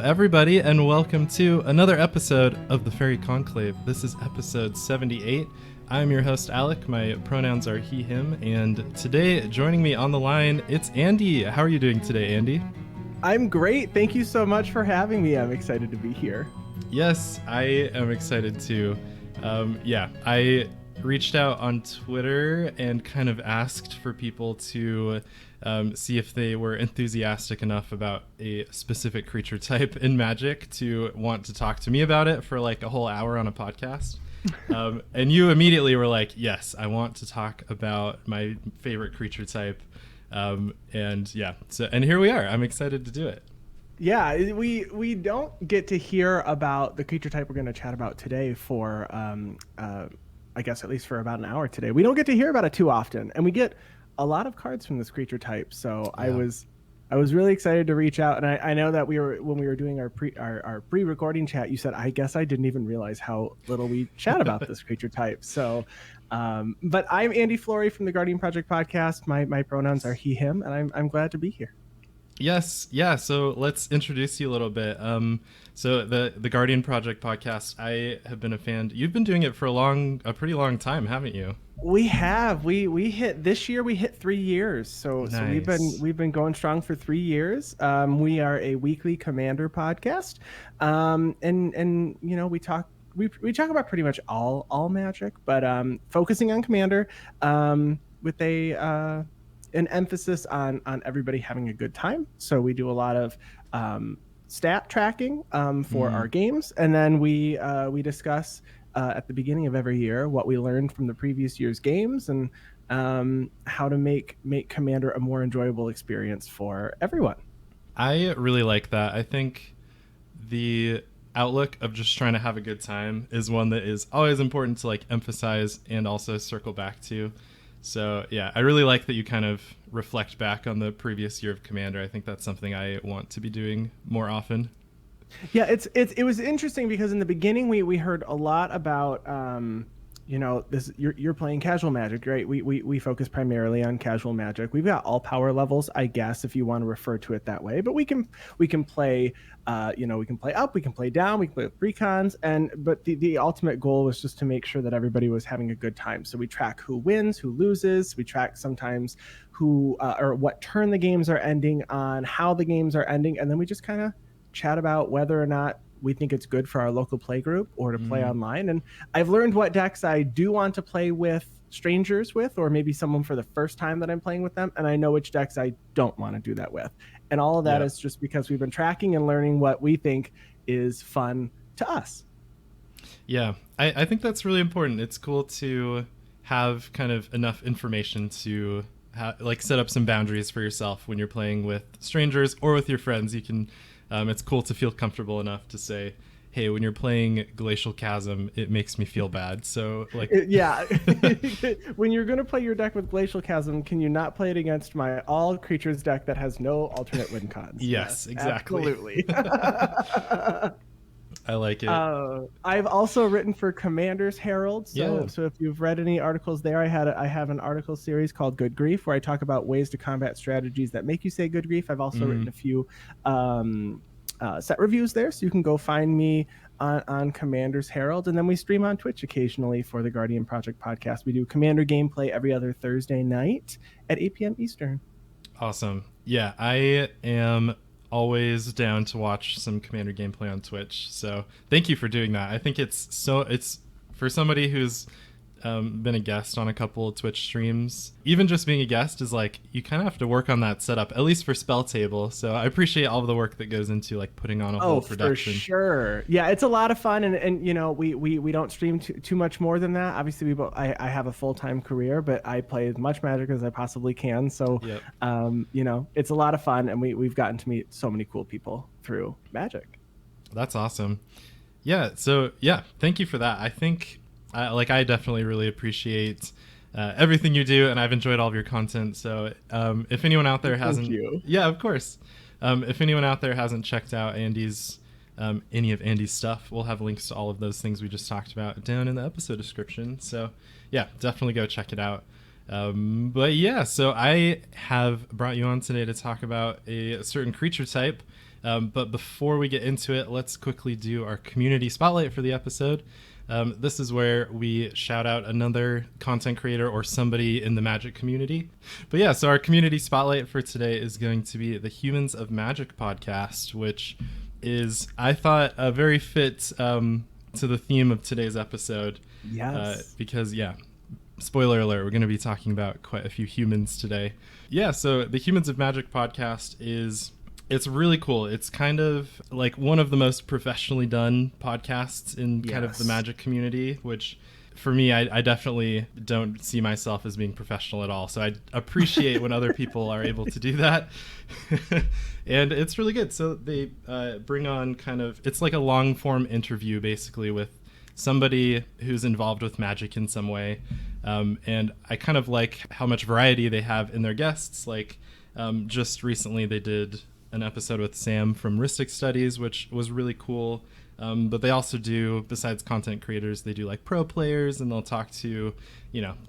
everybody, and welcome to another episode of the Faerie Conclave. This is episode 78. I'm your host, Alec. My pronouns are he, him, and today, joining me on the line, it's Andy. How are you doing today, Andy? I'm great. Thank you so much for having me. I'm excited to be here. Yes, I am excited too. I reached out on Twitter and kind of asked for people to see if they were enthusiastic enough about a specific creature type in Magic to want to talk to me about it for like a whole hour on a podcast. And you immediately were like, yes, I want to talk about my favorite creature type. And here we are. I'm excited to do it. Yeah, we don't get to hear about the creature type we're going to chat about today for, I guess at least for about an hour today. We don't get to hear about it too often, and we get a lot of cards from this creature type. So yeah. I was really excited to reach out, and I know that when we were doing our pre-recording chat, you said, I guess I didn't even realize how little we chat about this creature type. So, but I'm Andy Floury from the Guardian Project podcast. My pronouns are he, him, and I'm glad to be here. Yes. Yeah. So let's introduce you a little bit. So the Guardian Project podcast, I have been a fan. You've been doing it for a pretty long time, haven't you? We have. We hit this year. We hit 3 years. So nice. So we've been going strong for 3 years. We are a weekly Commander podcast, and you know we talk about pretty much all Magic, but focusing on Commander, with an emphasis on everybody having a good time. So we do a lot of stat tracking for our games, and then we discuss at the beginning of every year what we learned from the previous year's games and how to make Commander a more enjoyable experience for everyone. I really like that. I think the outlook of just trying to have a good time is one that is always important to like emphasize and also circle back to. So yeah, I really like that you kind of reflect back on the previous year of Commander. I think that's something I want to be doing more often. Yeah, it was interesting because in the beginning we heard a lot about this you're playing casual Magic, right? We focus primarily on casual Magic. We've got all power levels, I guess, if you want to refer to it that way. But we can play we can play up, we can play down, we can play with precons, but the ultimate goal was just to make sure that everybody was having a good time. So we track who wins, who loses. We track sometimes who or what turn the games are ending on, how the games are ending, and then we just kind of chat about whether or not we think it's good for our local play group or to play online. And I've learned what decks I do want to play with strangers with, or maybe someone for the first time that I'm playing with them. And I know which decks I don't want to do that with. And all of that is just because we've been tracking and learning what we think is fun to us. Yeah, I think that's really important. It's cool to have kind of enough information to set up some boundaries for yourself when you're playing with strangers or with your friends. You can it's cool to feel comfortable enough to say, hey, when you're playing Glacial Chasm, it makes me feel bad. So when you're going to play your deck with Glacial Chasm, can you not play it against my all creatures deck that has no alternate win cons? Yes, exactly. Absolutely. I like it. I've also written for Commander's Herald. So if you've read any articles there, I have an article series called Good Grief where I talk about ways to combat strategies that make you say good grief. I've also written a few set reviews there, so you can go find me on Commander's Herald. And then we stream on Twitch occasionally for the Guardian Project podcast. We do Commander gameplay every other Thursday night at 8 p.m. Eastern. Awesome. Yeah, I am always down to watch some Commander gameplay on Twitch. So thank you for doing that. I think it's for somebody who's been a guest on a couple of Twitch streams. Even just being a guest is like, you kind of have to work on that setup, at least for Spell Table. So I appreciate all of the work that goes into like putting on a whole production. For sure. Yeah, it's a lot of fun, and you know, we don't stream too much more than that. Obviously, I have a full-time career, but I play as much Magic as I possibly can. So it's a lot of fun, and we've gotten to meet so many cool people through Magic. That's awesome. Yeah. So yeah, thank you for that. I think I definitely really appreciate everything you do, and I've enjoyed all of your content. So if anyone out there hasn't, yeah, of course. If anyone out there hasn't checked out Andy's any of Andy's stuff, we'll have links to all of those things we just talked about down in the episode description. So yeah, definitely go check it out. But yeah, so I have brought you on today to talk about a certain creature type, But before we get into it, let's quickly do our community spotlight for the episode. This is where we shout out another content creator or somebody in the Magic community. But yeah, so our community spotlight for today is going to be the Humans of Magic podcast, which is, I thought, a very fit to the theme of today's episode. Yes. Because, yeah, spoiler alert, we're going to be talking about quite a few humans today. Yeah, so the Humans of Magic podcast it's really cool. It's kind of like one of the most professionally done podcasts in kind of the Magic community, which for me, I definitely don't see myself as being professional at all. So I appreciate when other people are able to do that. And it's really good. So they bring on it's like a long form interview basically with somebody who's involved with Magic in some way. And I kind of like how much variety they have in their guests. Like just recently they did an episode with Sam from Ristic Studies, which was really cool. But they also do, besides content creators, they do like pro players, and they'll talk to,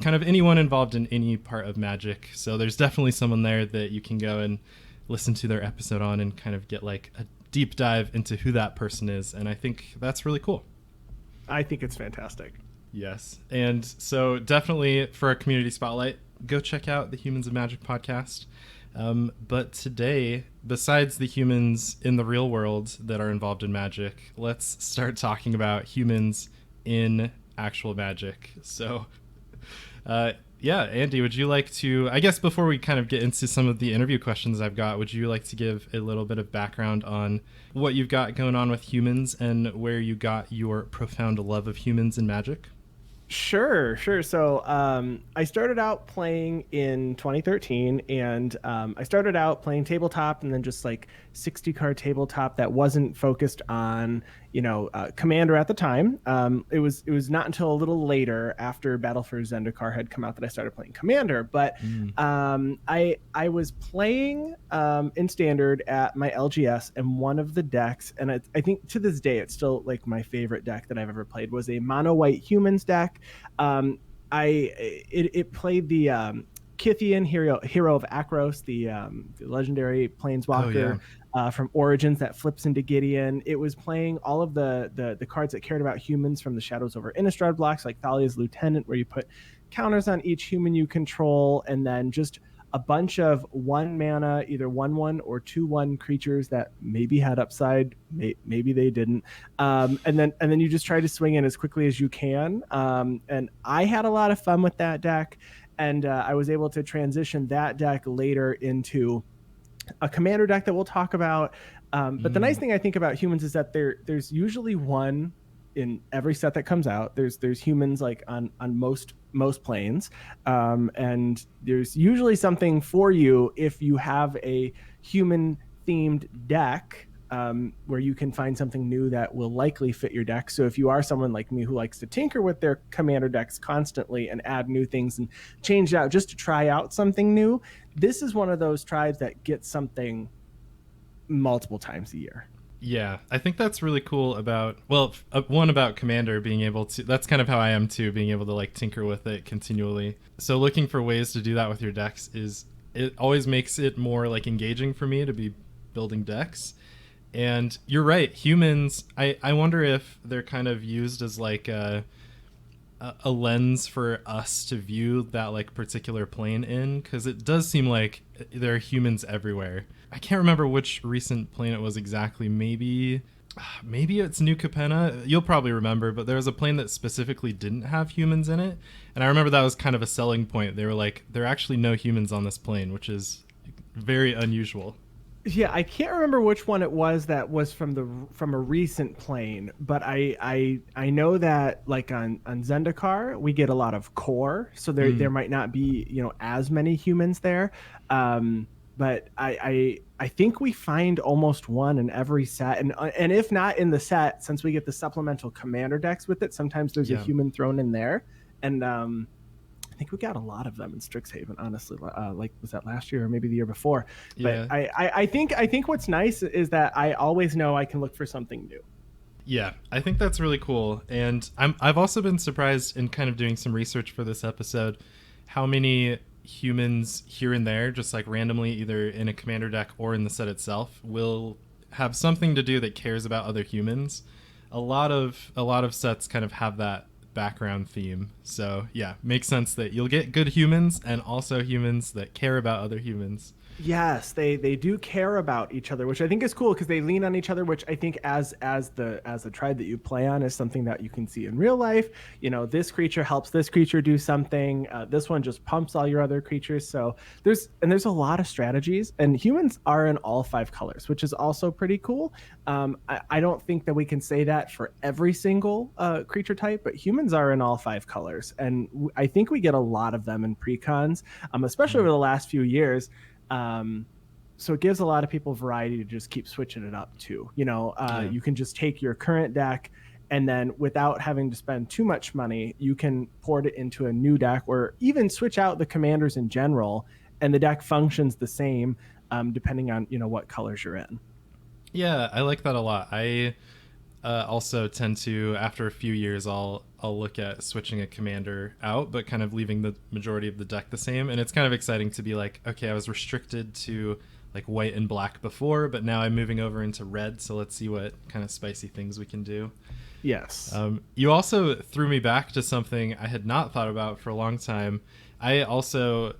kind of anyone involved in any part of Magic. So there's definitely someone there that you can go and listen to their episode on and kind of get like a deep dive into who that person is. And I think that's really cool. I think it's fantastic. Yes. And so definitely for our community spotlight, go check out the Humans of Magic podcast. But today, besides the humans in the real world that are involved in Magic, let's start talking about humans in actual Magic. So, Andy, would you like to, I guess before we kind of get into some of the interview questions I've got, would you like to give a little bit of background on what you've got going on with humans and where you got your profound love of humans in Magic? Sure. So I started out playing in 2013, and I started out playing tabletop, and then just like 60 card tabletop that wasn't focused on Commander at the time. It was not until a little later, after Battle for Zendikar had come out, that I started playing Commander. But I was playing in Standard at my LGS, and one of the decks, and I think to this day it's still like my favorite deck that I've ever played, was a mono white humans deck. It played the Kythian hero of Akros, the legendary planeswalker from Origins that flips into Gideon. It was playing all of the cards that cared about humans from the Shadows over Innistrad blocks, like Thalia's Lieutenant, where you put counters on each human you control, and then just a bunch of 1 mana, either 1/1 or 2/1 creatures that maybe had upside, maybe they didn't, and then you just try to swing in as quickly as you can. And I had a lot of fun with that deck, and I was able to transition that deck later into a Commander deck that we'll talk about. But the nice thing I think about humans is that there's usually one in every set that comes out. There's humans like on most planes, and there's usually something for you if you have a human themed deck, where you can find something new that will likely fit your deck. So if you are someone like me who likes to tinker with their Commander decks constantly and add new things and change it out just to try out something new, this is one of those tribes that gets something multiple times a year. Yeah, I think that's really cool about Commander being able to, that's kind of how I am too, being able to like tinker with it continually. So looking for ways to do that with your decks it always makes it more like engaging for me to be building decks. And you're right, humans, I wonder if they're kind of used as like a lens for us to view that like particular plane in, because it does seem like there are humans everywhere. I can't remember which recent plane it was exactly. Maybe it's New Capenna. You'll probably remember, but there was a plane that specifically didn't have humans in it, and I remember that was kind of a selling point. They were like, there are actually no humans on this plane, which is very unusual. Yeah, I can't remember which one it was that was from a recent plane, but I know that like on Zendikar we get a lot of core, so there might not be as many humans there, but I think we find almost one in every set, and if not in the set, since we get the supplemental Commander decks with it, sometimes there's a human thrown in there, and I think we got a lot of them in Strixhaven, honestly. Like, was that last year or maybe the year before? But yeah. I think what's nice is that I always know I can look for something new. Yeah, I think that's really cool. And I've also been surprised in kind of doing some research for this episode, how many humans here and there, just like randomly, either in a Commander deck or in the set itself, will have something to do that cares about other humans. A lot of sets kind of have that background theme. So yeah, makes sense that you'll get good humans and also humans that care about other humans. Yes, they do care about each other, which I think is cool because they lean on each other, which I think as the tribe that you play on is something that you can see in real life. You know, this creature helps this creature do something. This one just pumps all your other creatures. So there's a lot of strategies, and humans are in all 5 colors, which is also pretty cool. I don't think that we can say that for every single creature type, but humans are in all 5 colors, and I think we get a lot of them in precons, especially over the last few years. So it gives a lot of people variety to just keep switching it up too. You know, you can just take your current deck, and then without having to spend too much money, you can port it into a new deck, or even switch out the commanders in general, and the deck functions the same, depending on, you know, what colors you're in. Yeah, I like that a lot. I also tend to, after a few years, I'll look at switching a commander out, but kind of leaving the majority of the deck the same. And it's kind of exciting to be like, okay, I was restricted to like white and black before, but now I'm moving over into red. So let's see what kind of spicy things we can do. Yes. You also threw me back to something I had not thought about for a long time. I also,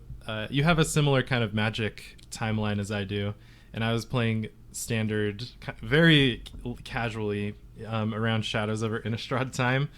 you have a similar kind of Magic timeline as I do, and I was playing Standard very casually around Shadows over Innistrad time,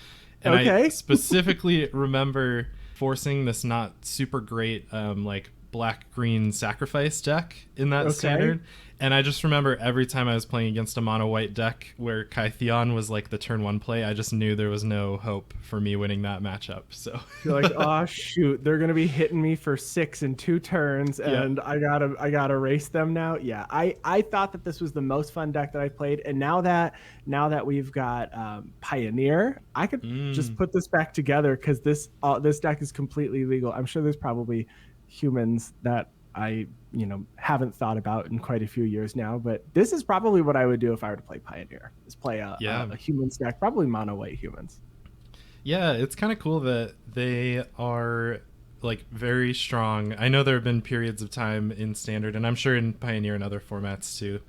and I specifically remember forcing this not super great like black-green sacrifice deck in that Standard. And I just remember every time I was playing against a mono-white deck where Kytheon was like the turn 1 play, I just knew there was no hope for me winning that matchup. So you're like, oh shoot, they're gonna be hitting me for 6 in 2 turns, and I gotta race them now. Yeah, I thought that this was the most fun deck that I played, and now that we've got Pioneer, I could just put this back together because this deck is completely legal. I'm sure there's probably humans that I haven't thought about in quite a few years now, but this is probably what I would do if I were to play Pioneer, is play a humans deck, probably mono white humans. Yeah, it's kind of cool that they are like very strong. I know there have been periods of time in Standard, and I'm sure in Pioneer and other formats too,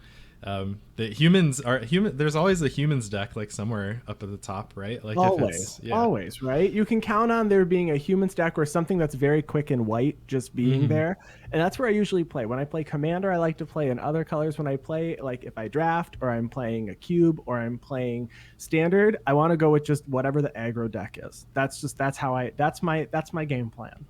that humans are human. There's always a humans deck like somewhere up at the top, right? Like always, right? You can count on there being a humans deck or something that's very quick and white just being there, and that's where I usually play. When I play Commander, I like to play in other colors. When I play, like if I draft or I'm playing a cube or I'm playing Standard, I want to go with just whatever the aggro deck is. That's my game plan.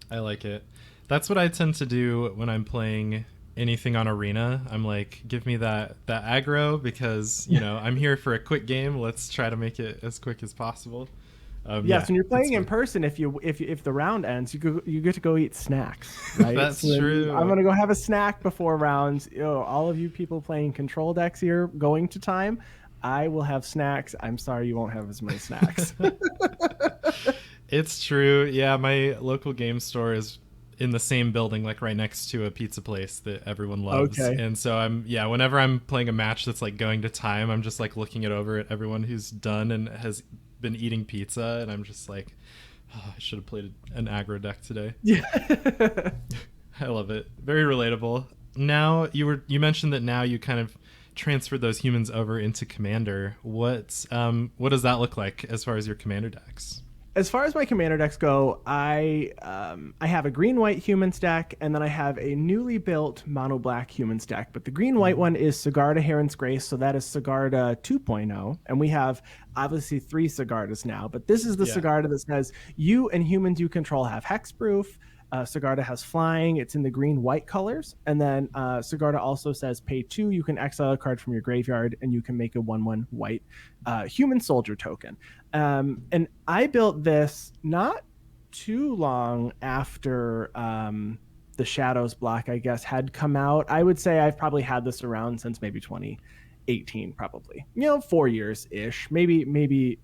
I like it. That's what I tend to do when I'm playing anything on Arena. I'm like, give me that aggro, because I'm here for a quick game. Let's try to make it as quick as possible. When you're playing in person, if the round ends, you get to go eat snacks, right? That's true. I'm gonna go have a snack before rounds. All of you people playing control decks here, going to time, I will have snacks. I'm sorry you won't have as many snacks. It's true. Yeah, my local game store is in the same building, like right next to a pizza place that everyone loves. And so whenever I'm playing a match that's like going to time, I'm just like looking it over at everyone who's done and has been eating pizza, and I'm just like, I should have played an aggro deck today. Yeah. I love it. Very relatable. Now you mentioned that now you kind of transferred those humans over into Commander. What does that look like as far as your Commander decks? As far as my Commander decks go, I have a green-white humans deck, and then I have a newly built mono-black humans deck. But the green-white one is Sigarda Heron's Grace, so that is Sigarda 2.0. And we have, obviously, 3 Sigardas now. But this is the Sigarda that says, you and humans you control have hexproof. Sigarda has flying. It's in the green-white colors. And then Sigarda also says, pay 2. You can exile a card from your graveyard, and you can make a 1/1 white human soldier token. And I built this not too long after the Shadows block, I guess, had come out. I would say I've probably had this around since maybe 2018, probably. 4 years-ish, maybe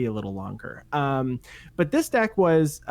a little longer. But this deck was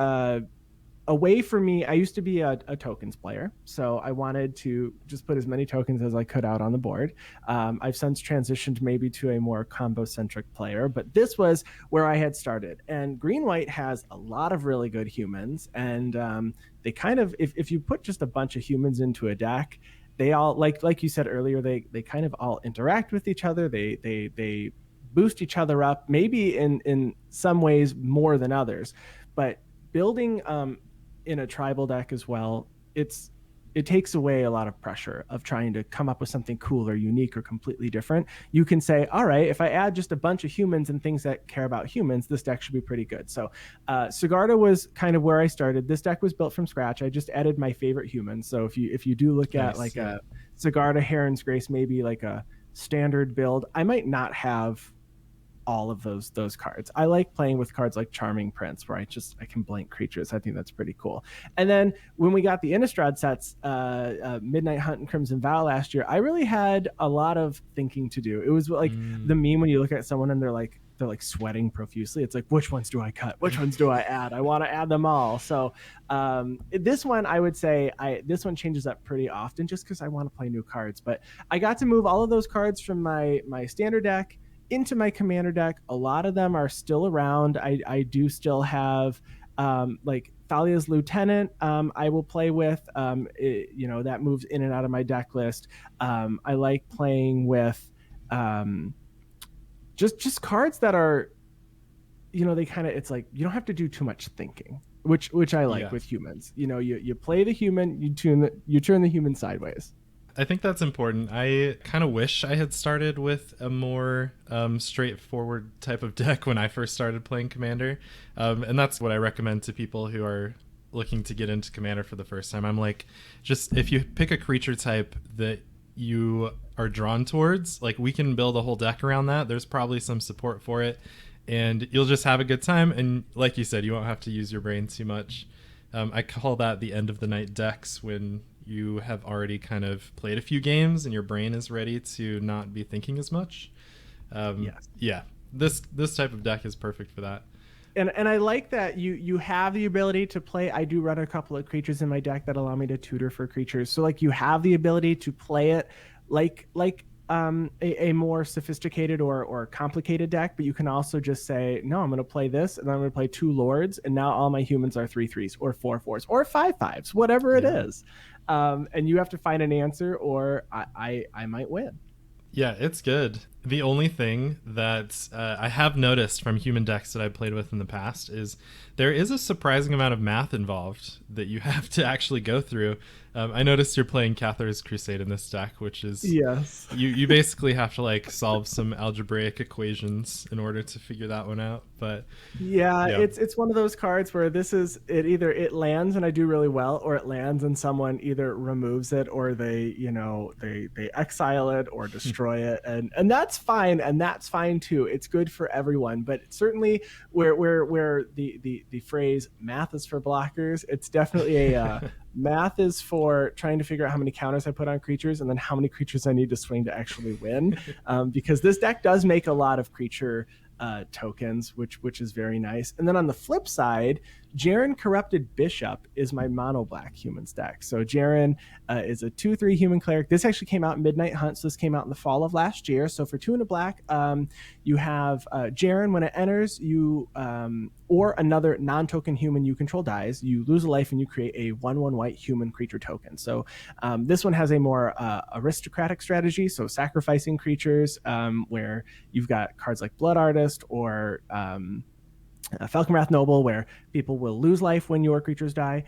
a way for me. I used to be a tokens player, so I wanted to just put as many tokens as I could out on the board. I've since transitioned maybe to a more combo-centric player, but this was where I had started. And green-white has a lot of really good humans, and they kind of, if you put just a bunch of humans into a deck, they all, like you said earlier, they kind of all interact with each other. They boost each other up, maybe in some ways more than others. But building in a tribal deck as well, it takes away a lot of pressure of trying to come up with something cool or unique or completely different. You can say, all right, if I add just a bunch of humans and things that care about humans, this deck should be pretty good. So Sigarda was kind of where I started. This deck was built from scratch. I just added my favorite humans. So if you do look at like a Sigarda Heron's Grace, maybe like a standard build, I might not have all of those cards. I like playing with cards like Charming Prince, where I can blank creatures. I think that's pretty cool. And then when we got the Innistrad sets, Midnight Hunt and Crimson Vow last year, I really had a lot of thinking to do. It was like the meme when you look at someone and they're like sweating profusely. It's like, which ones do I cut? Which ones do I add? I want to add them all. So this one, I would say this one changes up pretty often just because I want to play new cards. But I got to move all of those cards from my standard deck into my commander deck. A lot of them are still around. I do still have like Thalia's Lieutenant I will play with. That moves in and out of my deck list. I like playing with just cards that are, they kind of, it's like you don't have to do too much thinking, which I like with humans. You play the human, you turn the human sideways. I think that's important. I kind of wish I had started with a more straightforward type of deck when I first started playing Commander. And that's what I recommend to people who are looking to get into Commander for the first time. I'm like, just if you pick a creature type that you are drawn towards, like we can build a whole deck around that. There's probably some support for it and you'll just have a good time. And like you said, you won't have to use your brain too much. I call that the end of the night decks, when you have already kind of played a few games and your brain is ready to not be thinking as much. Yeah, this type of deck is perfect for that. And I like that you have the ability to play. I do run a couple of creatures in my deck that allow me to tutor for creatures. So like you have the ability to play it like a more sophisticated or complicated deck, but you can also just say, no, I'm going to play this, and I'm going to play 2 lords, and now all my humans are 3/3s or 4/4s or 5/5s, whatever it is. And you have to find an answer, or I might win. Yeah, it's good. The only thing that I have noticed from human decks that I've played with in the past is there is a surprising amount of math involved that you have to actually go through. I noticed you're playing Cathar's Crusade in this deck, which is you basically have to like solve some algebraic equations in order to figure that one out. But it's one of those cards where either it lands and I do really well, or it lands and someone either removes it or they exile it or destroy it, and that's fine, and that's fine too. It's good for everyone, but certainly where the phrase math is for blockers, it's definitely a math is for trying to figure out how many counters I put on creatures and then how many creatures I need to swing to actually win. Because this deck does make a lot of creature tokens, which is very nice. And then on the flip side, Jaren Corrupted Bishop is my mono black humans deck. So Jaren is a 2/3 human cleric. This actually came out in Midnight Hunt, so this came out in the fall of last year. So for 2 and a black, you have Jaren. When it enters, you or another non-token human you control dies, you lose a life and you create a 1/1 white human creature token. So this one has a more aristocratic strategy, so sacrificing creatures, where you've got cards like Blood Artist or Falconwrath Noble, where people will lose life when your creatures die.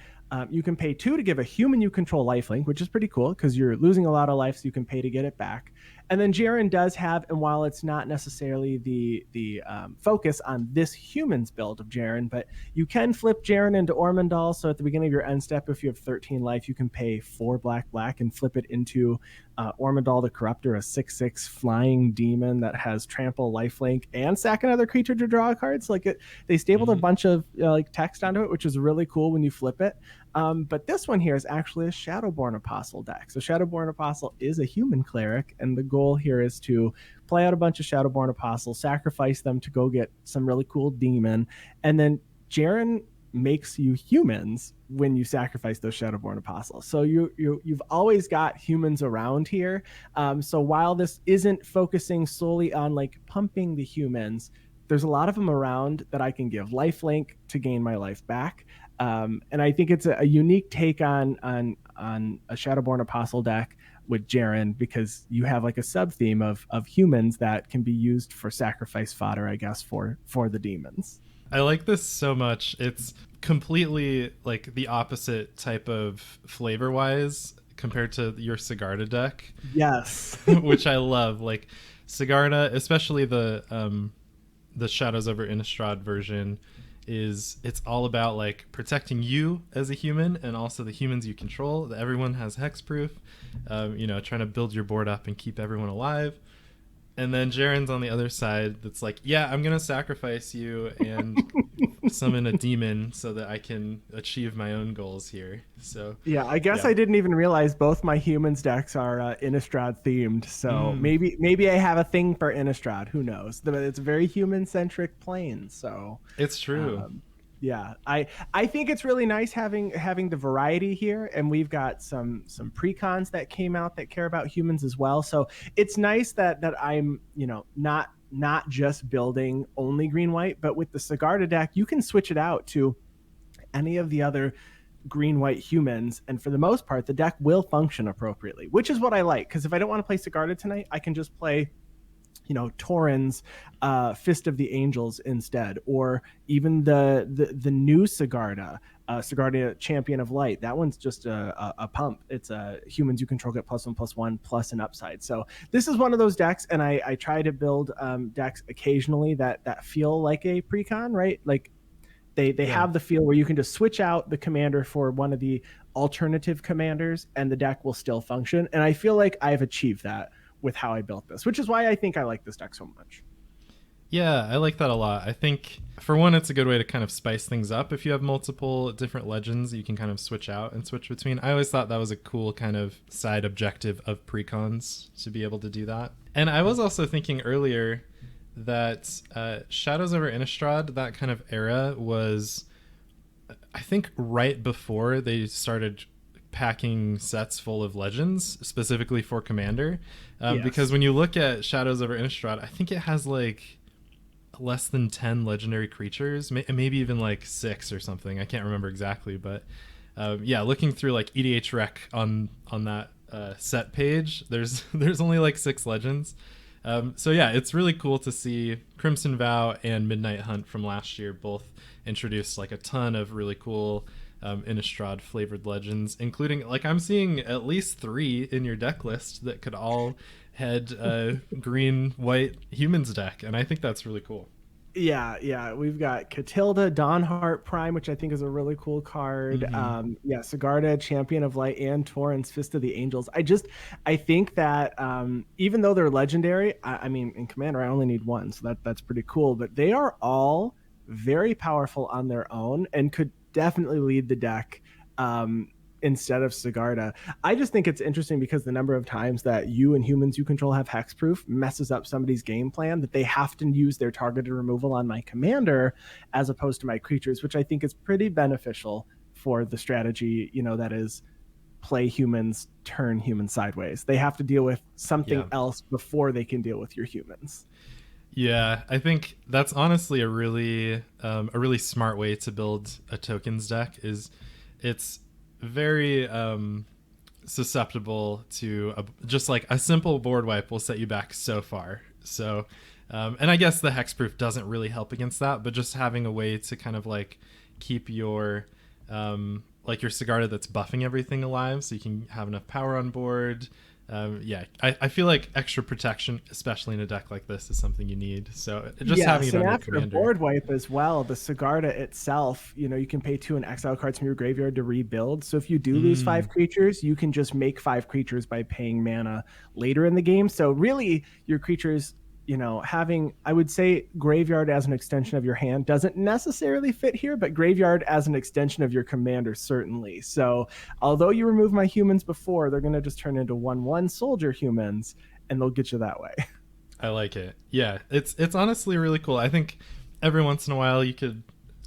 You can pay 2 to give a human you control lifelink, which is pretty cool because you're losing a lot of life, so you can pay to get it back. And then Jaren does have, and while it's not necessarily the focus on this humans build of Jaren, but you can flip Jaren into Ormondal. So at the beginning of your end step, if you have 13 life, you can pay 4 black and flip it into Ormondal the Corruptor, a 6/6 flying demon that has trample, lifelink, and sack another creature to draw a card. So like they stapled a bunch of like text onto it, which is really cool when you flip it. But this one here is actually a Shadowborn Apostle deck. So Shadowborn Apostle is a human cleric, and the goal here is to play out a bunch of Shadowborn Apostles, sacrifice them to go get some really cool demon, and then Jaren makes you humans when you sacrifice those Shadowborn Apostles. So you've always got humans around here. So while this isn't focusing solely on like pumping the humans, there's a lot of them around that I can give lifelink to gain my life back. And I think it's a unique take on a Shadowborn Apostle deck with Jaren, because you have like a sub theme of humans that can be used for sacrifice fodder, I guess, for the demons. I like this so much. It's completely like the opposite type of flavor wise compared to your Sigarda deck. Yes. Which I love. Like Sigarda, especially the Shadows over Innistrad version, it's all about like protecting you as a human and also the humans you control. Everyone has hexproof, trying to build your board up and keep everyone alive. And then Jaren's on the other side that's like, yeah, I'm going to sacrifice you and summon a demon so that I can achieve my own goals here. So yeah, I guess I didn't even realize both my humans decks are Innistrad themed. So maybe I have a thing for Innistrad. Who knows? It's a very human centric plane. So it's true. Yeah, I think it's really nice having the variety here, and we've got some precons that came out that care about humans as well. So it's nice that I'm not just building only green white, but with the Sigarda deck you can switch it out to any of the other green white humans, and for the most part the deck will function appropriately, which is what I like, because if I don't want to play Sigarda tonight, I can just play Tauren's Fist of the Angels instead, or even the new Sigarda, Sigarda Champion of Light. That one's just a pump. It's humans you control get +1/+1 plus an upside. So this is one of those decks, and I try to build decks occasionally that feel like a precon, right? Like they have the feel where you can just switch out the commander for one of the alternative commanders and the deck will still function. And I feel like I've achieved that with how I built this, which is why I think I like this deck so much. Yeah, I like that a lot. I think for one, it's a good way to kind of spice things up. If you have multiple different legends, you can kind of switch out and switch between. I always thought that was a cool kind of side objective of precons to be able to do that. And I was also thinking earlier that Shadows over Innistrad, that kind of era, was, I think, right before they started packing sets full of legends specifically for Commander. Yes. Because when you look at Shadows over Innistrad, I think it has like less than 10 legendary creatures, maybe even like 6 or something. I can't remember exactly, but looking through like EDH rec on that set page, there's only like 6 legends. So yeah, it's really cool to see Crimson Vow and Midnight Hunt from last year both introduced like a ton of really cool Innistrad flavored legends, including like I'm seeing at least 3 in your deck list that could all head green white humans deck, and I think that's really cool. Yeah, we've got Catilda, Dawnheart Prime, which I think is a really cool card. Sigarda, Champion of Light, and Tauren's Fist of the Angels. I think that even though they're legendary, I mean, in Commander I only need 1, so that's pretty cool, but they are all very powerful on their own and could definitely lead the deck instead of Sigarda. I just think it's interesting because the number of times that you and humans you control have hexproof messes up somebody's game plan, that they have to use their targeted removal on my commander as opposed to my creatures, which I think is pretty beneficial for the strategy, that is play humans, turn humans sideways. They have to deal with something else before they can deal with your humans. Yeah, I think that's honestly a really smart way to build a tokens deck. Is it's very susceptible to just like a simple board wipe will set you back so far. So, and I guess the hexproof doesn't really help against that, but just having a way to kind of like keep your like your Sigarda that's buffing everything alive, so you can have enough power on board. I feel like extra protection, especially in a deck like this, is something you need. So just having it on your commander. After a board wipe as well, the Sigarda itself, you can pay 2 and exile cards from your graveyard to rebuild. So if you do lose 5 creatures, you can just make 5 creatures by paying mana later in the game. So really, your creatures, having, I would say, graveyard as an extension of your hand doesn't necessarily fit here, but graveyard as an extension of your commander certainly. So although you remove my humans before, they're going to just turn into 1/1 soldier humans, and they'll get you that way. I like it. Yeah, it's honestly really cool. I think every once in a while you could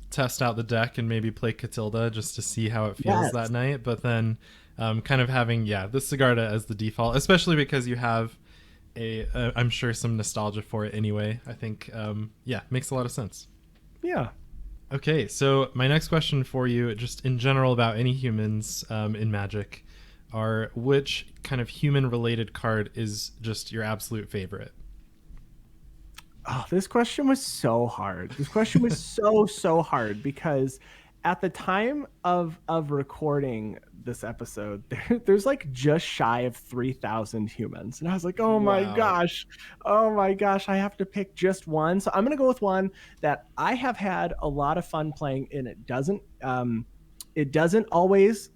test out the deck and maybe play Catilda just to see how it feels that night, but then kind of having the Sigarda as the default, especially because you have I'm sure some nostalgia for it anyway. I think makes a lot of sense. Yeah. Okay, so my next question for you, just in general about any humans in Magic, are which kind of human related card is just your absolute favorite? Oh, this question was so hard. This question was so hard because at the time of recording this episode, there's like just shy of 3,000 humans, and I was like, Wow. oh my gosh, I have to pick just one. So I'm gonna go with one that I have had a lot of fun playing, and it doesn't always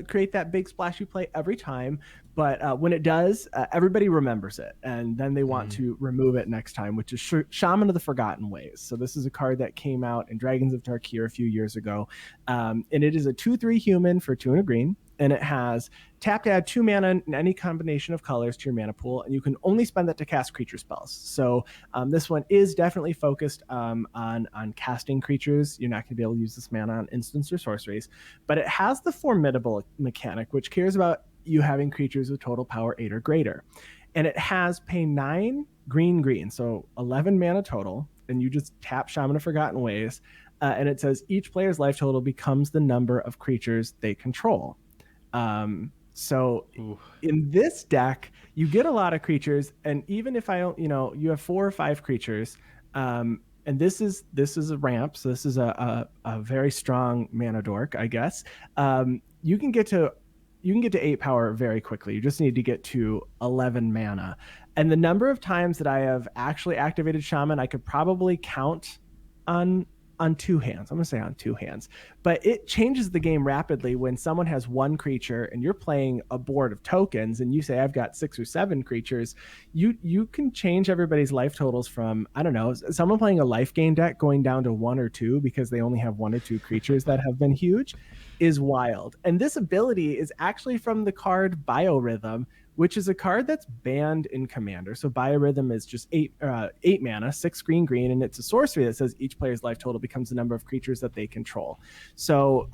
create that big splash you play every time, but when it does, everybody remembers it, and then they want to remove it next time, which is Shaman of the Forgotten Ways. So this is a card that came out in Dragons of Tarkir a few years ago, and it is a 2/3 human for 2 and a green, and it has tap to add 2 mana in any combination of colors to your mana pool, and you can only spend that to cast creature spells. So this one is definitely focused on casting creatures. You're not going to be able to use this mana on instants or sorceries, but it has the formidable mechanic, which cares about you having creatures with total power 8 or greater. And it has pay 9 green, so 11 mana total, and you just tap Shaman of Forgotten Ways, and it says each player's life total becomes the number of creatures they control. So Ooh. In this deck, you get a lot of creatures, and even if you have 4 or 5 creatures, and this is a ramp, so this is a very strong mana dork, I guess. You can get to 8 power very quickly. You just need to get to 11 mana. And the number of times that I have actually activated Shaman, I could probably count on 2 hands. I'm going to say on 2 hands. But it changes the game rapidly when someone has 1 creature and you're playing a board of tokens and you say, I've got 6 or 7 creatures. You can change everybody's life totals from, I don't know, someone playing a life gain deck going down to 1 or 2 because they only have 1 or 2 creatures that have been huge is wild. And this ability is actually from the card Biorhythm, which is a card that's banned in Commander. So Biorhythm is just 8 mana, 6 green, and it's a sorcery that says each player's life total becomes the number of creatures that they control. So,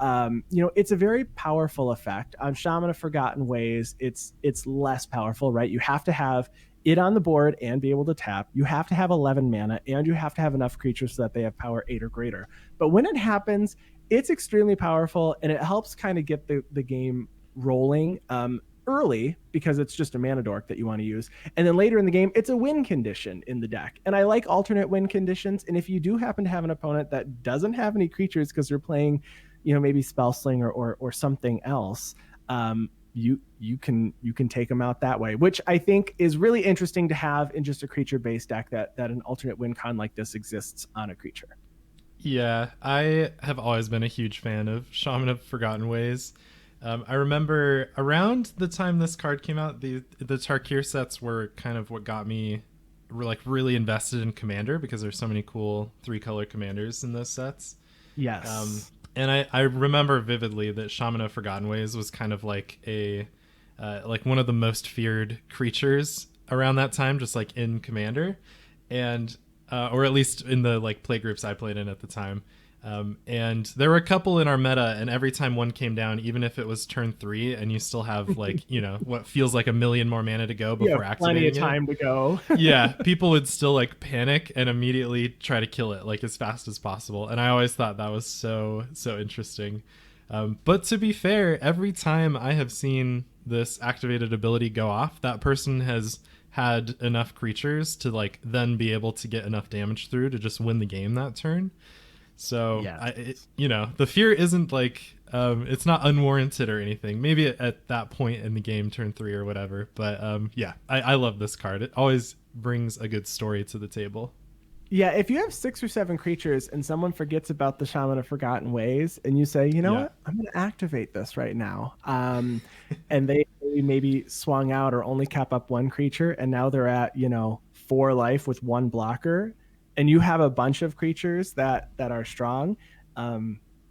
it's a very powerful effect. On Shaman of Forgotten Ways, it's less powerful, right? You have to have it on the board and be able to tap. You have to have 11 mana, and you have to have enough creatures so that they have power 8 or greater. But when it happens, it's extremely powerful, and it helps kind of get the game rolling early because it's just a mana dork that you want to use. And then later in the game, it's a win condition in the deck. And I like alternate win conditions. And if you do happen to have an opponent that doesn't have any creatures because they're playing, maybe Spellslinger or something else, you can take them out that way, which I think is really interesting to have in just a creature-based deck that an alternate win con like this exists on a creature. Yeah, I have always been a huge fan of Shaman of Forgotten Ways. I remember around the time this card came out, the Tarkir sets were kind of what got me really invested in Commander because there's so many cool 3-color commanders in those sets. Yes. And I remember vividly that Shaman of Forgotten Ways was kind of like one of the most feared creatures around that time, just like in Commander, and or at least in the play groups I played in at the time. And there were a couple in our meta, and every time one came down, even if it was turn 3 and you still have what feels like a million more mana to go before activating plenty of time to go. Yeah, people would still panic and immediately try to kill it as fast as possible. And I always thought that was so interesting. But to be fair, every time I have seen this activated ability go off, that person has had enough creatures to then be able to get enough damage through to just win the game that turn. So yeah. The fear isn't it's not unwarranted or anything. Maybe at that point in the game, turn 3 or whatever. But I love this card. It always brings a good story to the table. Yeah, if you have 6 or 7 creatures and someone forgets about the Shaman of Forgotten Ways, and you say, what, I'm going to activate this right now, and they maybe swung out or only cap up 1 creature, and now they're at 4 life with 1 blocker, and you have a bunch of creatures that are strong,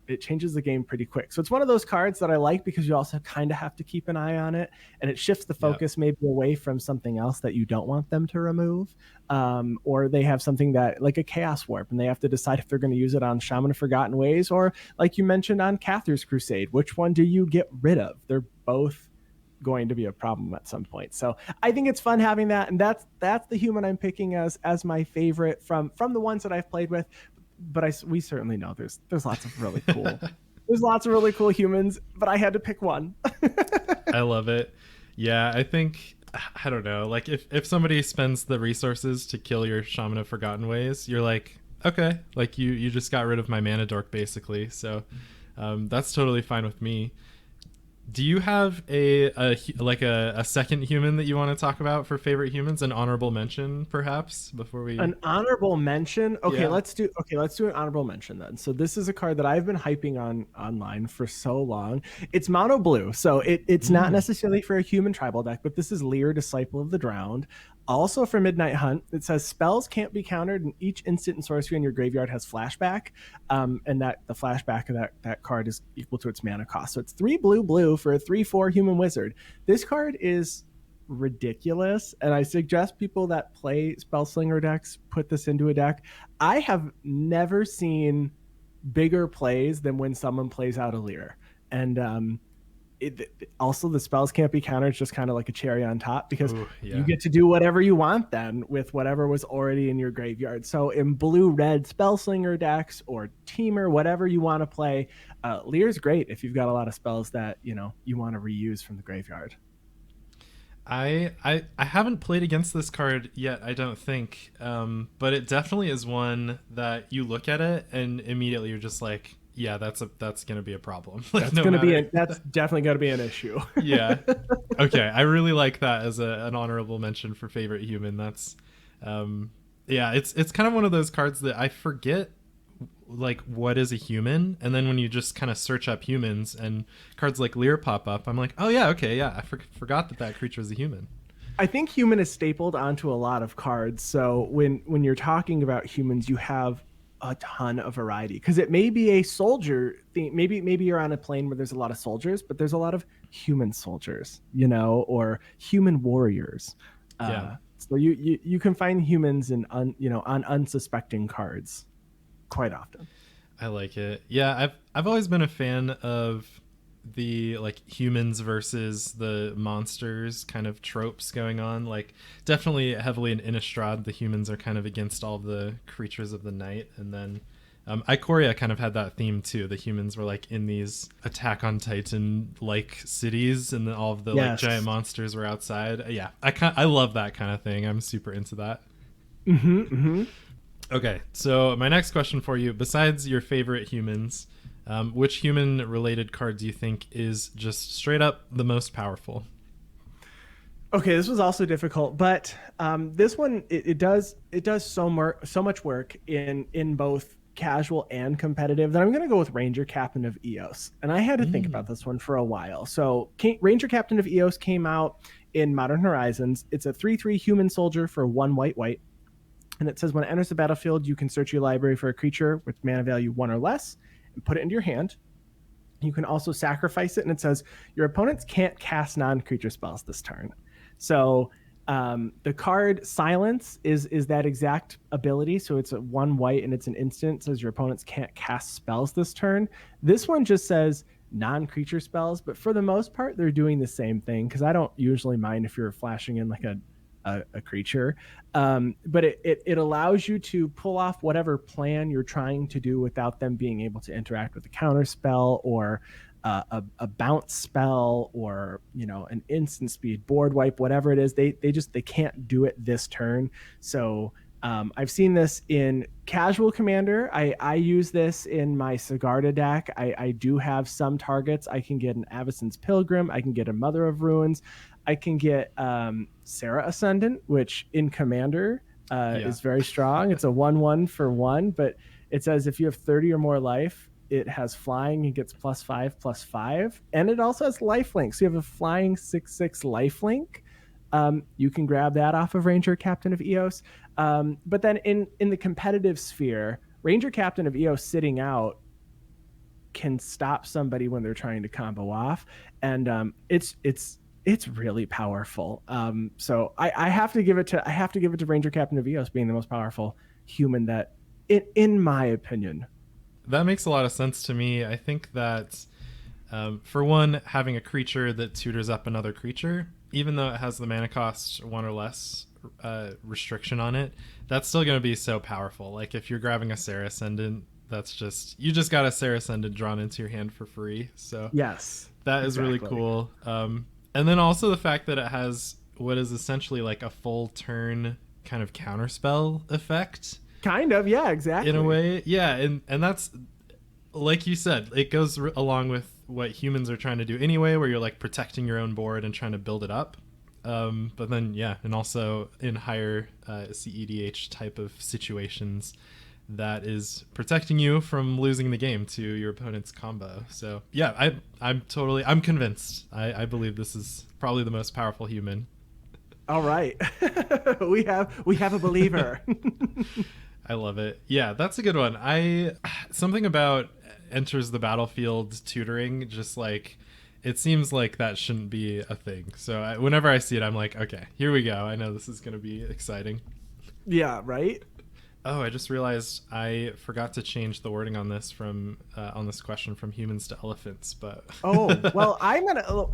it changes the game pretty quick. So it's one of those cards that I like because you also kind of have to keep an eye on it, and it shifts the focus maybe away from something else that you don't want them to remove, or they have something that like a Chaos Warp, and they have to decide if they're going to use it on Shaman of Forgotten Ways or, like you mentioned, on Cather's Crusade. Which one do you get rid of? They're both going to be a problem at some point. So I think it's fun having that, and that's the human I'm picking as my favorite from the ones that I've played with. But we certainly know there's lots of really cool There's lots of really cool humans, but I had to pick one. I love it. Yeah, I think I don't know. Like if somebody spends the resources to kill your Shaman of Forgotten Ways, you're like, okay, like you just got rid of my mana dork basically. So that's totally fine with me. Do you have a second human that you want to talk about for favorite humans? An honorable mention, perhaps, before we An honorable mention. Yeah. Let's do an honorable mention then. So this is a card that I've been hyping on online for so long. It's mono blue, so it's not necessarily for a human tribal deck, but this is Lear, Disciple of the Drowned. Also for Midnight Hunt, it says spells can't be countered, and each instant and sorcery in your graveyard has flashback, and that the flashback of that card is equal to its mana cost. So it's 3 blue for a 3/4 human wizard. This card is ridiculous, and I suggest people that play Spellslinger decks put this into a deck. I have never seen bigger plays than when someone plays out a Lear, and also the spells can't be countered. It's just kind of like a cherry on top because you get to do whatever you want then with whatever was already in your graveyard. So in blue-red Spellslinger decks or Teamer, whatever you want to play, Lear's great if you've got a lot of spells that you want to reuse from the graveyard. I haven't played against this card yet, I don't think, but it definitely is one that you look at it and immediately you're just like, yeah, that's gonna be a problem. Like, that's definitely gonna be an issue. Yeah. Okay, I really like that as an honorable mention for favorite human. That's yeah, it's kind of one of those cards that I forget like what is a human, and then when you just kind of search up humans and cards like Lear pop up, I'm like, oh yeah, okay, yeah, I forgot that creature is a human. I think human is stapled onto a lot of cards, so when you're talking about humans, you have a ton of variety because it may be a soldier thing. Maybe you're on a plane where there's a lot of soldiers, but there's a lot of human soldiers, or human warriors. Yeah. So you can find humans on unsuspecting cards quite often. I like it. Yeah, I've always been a fan of the like humans versus the monsters kind of tropes going on. Like definitely heavily in Innistrad, the humans are kind of against all the creatures of the night, and then Ikoria kind of had that theme too. The humans were like in these Attack on Titan like cities, and then all of the like giant monsters were outside. Yeah, I love that kind of thing. I'm super into that. Okay, so my next question for you, besides your favorite humans, which human-related card do you think is just straight up the most powerful? Okay, this was also difficult, but this one it does so much work in both casual and competitive that I'm going to go with Ranger Captain of Eos, and I had to think about this one for a while. So Ranger Captain of Eos came out in Modern Horizons. It's a 3/3 human soldier for 1 white. And it says when it enters the battlefield, you can search your library for a creature with mana value 1 or less and put it into your hand. You can also sacrifice it, and it says your opponents can't cast non-creature spells this turn. So the card Silence is that exact ability. So it's a 1 white and it's an instant. It says your opponents can't cast spells this turn. This one just says non-creature spells, but for the most part, they're doing the same thing because I don't usually mind if you're flashing in like a creature, but it allows you to pull off whatever plan you're trying to do without them being able to interact with a counter spell or a bounce spell or an instant speed board wipe, whatever it is. They can't do it this turn. So I've seen this in casual commander. I use this in my Sigarda deck. I do have some targets. I can get an Avacyn's Pilgrim. I can get a Mother of Ruins. I can get Serra Ascendant, which in Commander is very strong. It's a 1/1 for 1, but it says if you have 30 or more life, it has flying and gets +5/+5. And it also has lifelink. So you have a flying 6/6 lifelink. You can grab that off of Ranger Captain of Eos. But then in the competitive sphere, Ranger Captain of Eos sitting out can stop somebody when they're trying to combo off. And it's really powerful. So I have to give it to Ranger Captain of Eos being the most powerful human that, in my opinion. That makes a lot of sense to me. I think that for one, having a creature that tutors up another creature, even though it has the mana cost 1 or less restriction on it, that's still going to be so powerful. Like if you're grabbing a Serra Ascendant, that's just, you just got a Sarah Ascendant drawn into your hand for free. So Yes, that is really cool. And then also the fact that it has what is essentially like a full turn kind of counterspell effect. Kind of, yeah, exactly. In a way, yeah, and that's, like you said, it goes along with what humans are trying to do anyway, where you're like protecting your own board and trying to build it up. But then, yeah, and also in higher CEDH type of situations, that is protecting you from losing the game to your opponent's combo. So yeah, I'm convinced. I believe this is probably the most powerful human. All right. we have a believer. I love it. Yeah, that's a good one. Something about enters the battlefield tutoring, just like, it seems like that shouldn't be a thing. So whenever I see it, I'm like, okay, here we go. I know this is going to be exciting. Yeah, right? Oh, I just realized I forgot to change the wording on this on this question from humans to elephants, but oh, well,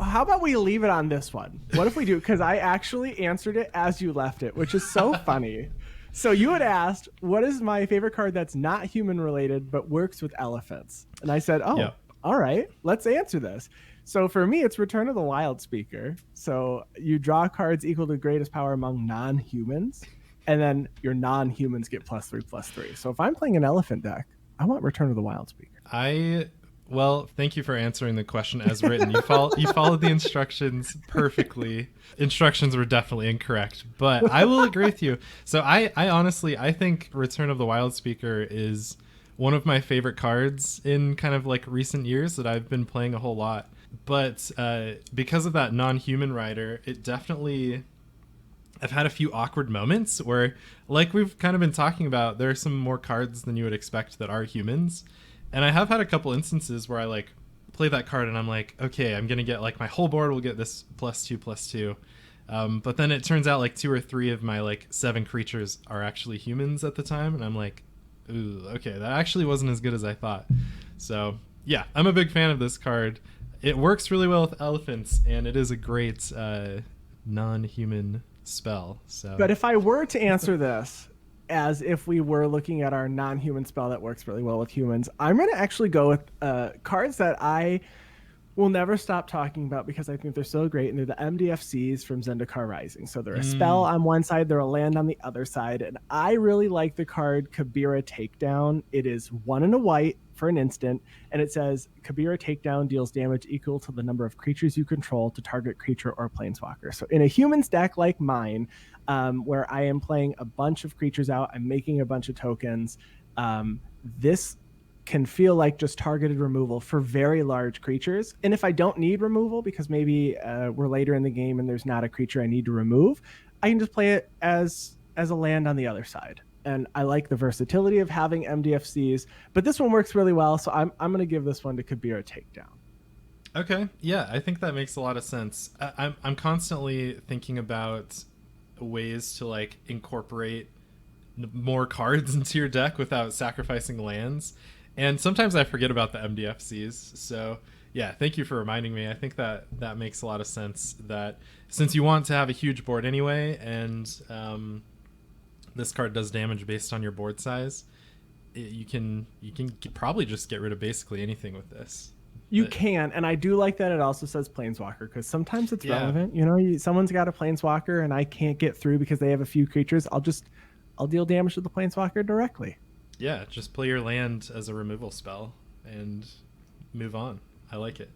how about we leave it on this one? What if we do, because I actually answered it as you left it, which is so funny. So you had asked, what is my favorite card that's not human related but works with elephants? And I said, oh, yep. All right, let's answer this. So for me, it's Return of the Wild Speaker. So you draw cards equal to greatest power among non-humans, and then your non-humans get +3/+3. So if I'm playing an elephant deck, I want Return of the Wild Speaker. Well, thank you for answering the question as written. You followed the instructions perfectly. Instructions were definitely incorrect, but I will agree with you. So I honestly, I think Return of the Wild Speaker is one of my favorite cards in kind of like recent years that I've been playing a whole lot. But because of that non-human rider, it definitely, I've had a few awkward moments where, like we've kind of been talking about, there are some more cards than you would expect that are humans. And I have had a couple instances where I like play that card and I'm like, okay, I'm going to get like my whole board will get this +2/+2. But then it turns out like 2 or 3 of my like 7 creatures are actually humans at the time. And I'm like, ooh, okay, that actually wasn't as good as I thought. So yeah, I'm a big fan of this card. It works really well with elephants, and it is a great non-human spell. So, but if I were to answer this as if we were looking at our non-human spell that works really well with humans, I'm going to actually go with cards that I will never stop talking about because I think they're so great, and they're the MDFCs from Zendikar Rising. So they're a spell on one side, they're a land on the other side, and I really like the card Kabira Takedown. It is 1 and a white for an instant, and it says Kabira Takedown deals damage equal to the number of creatures you control to target creature or planeswalker. So in a humans deck like mine, where I am playing a bunch of creatures out, I'm making a bunch of tokens, this can feel like just targeted removal for very large creatures. And if I don't need removal because maybe we're later in the game and there's not a creature I need to remove, I can just play it as a land on the other side. And I like the versatility of having MDFCs, but this one works really well, so I'm going to give this one to Kabira Takedown. Okay, yeah, I think that makes a lot of sense. I'm constantly thinking about ways to like incorporate more cards into your deck without sacrificing lands. And sometimes I forget about the MDFCs. So yeah, thank you for reminding me. I think that makes a lot of sense, that since you want to have a huge board anyway, and this card does damage based on your board size, you can probably just get rid of basically anything with this. You can, and I do like that it also says Planeswalker, because sometimes it's relevant. You know, someone's got a Planeswalker and I can't get through because they have a few creatures. I'll deal damage to the Planeswalker directly. Yeah, just play your land as a removal spell and move on. I like it.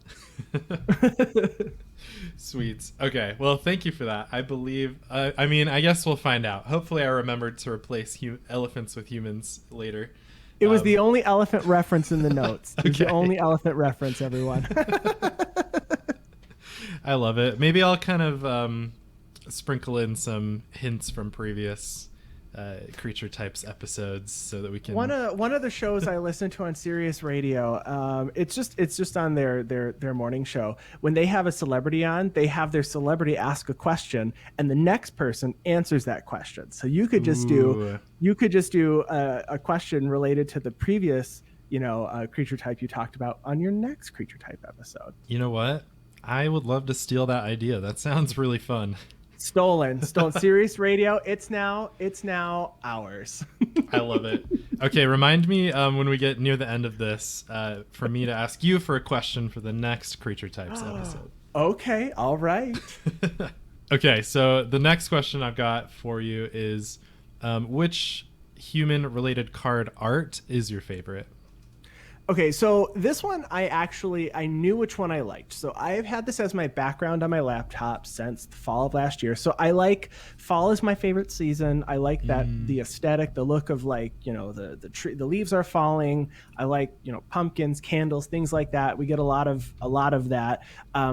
Sweet. Okay, well, thank you for that. I believe, I mean, I guess we'll find out. Hopefully I remembered to replace elephants with humans later. It was the only elephant reference in the notes. It was the only elephant reference, everyone. I love it. Maybe I'll kind of sprinkle in some hints from previous creature types episodes so that we can. One of the shows I listen to on Sirius Radio, it's just on their morning show. When they have a celebrity on, they have their celebrity ask a question, and the next person answers that question. So you could just do a question related to the previous creature type you talked about on your next creature type episode. You know what? I would love to steal that idea. That sounds really fun. Stolen. Sirius Radio. It's now ours. I love it. Okay, remind me when we get near the end of this for me to ask you for a question for the next Creature Types episode. Okay, all right. Okay, so the next question I've got for you is which human-related card art is your favorite? Okay, so this one I knew which one I liked. So I've had this as my background on my laptop since the fall of last year. So I like fall is my favorite season. I like that the aesthetic, the look of like, you know, the tree, the leaves are falling. I like, you know, pumpkins, candles, things like that. We get a lot of that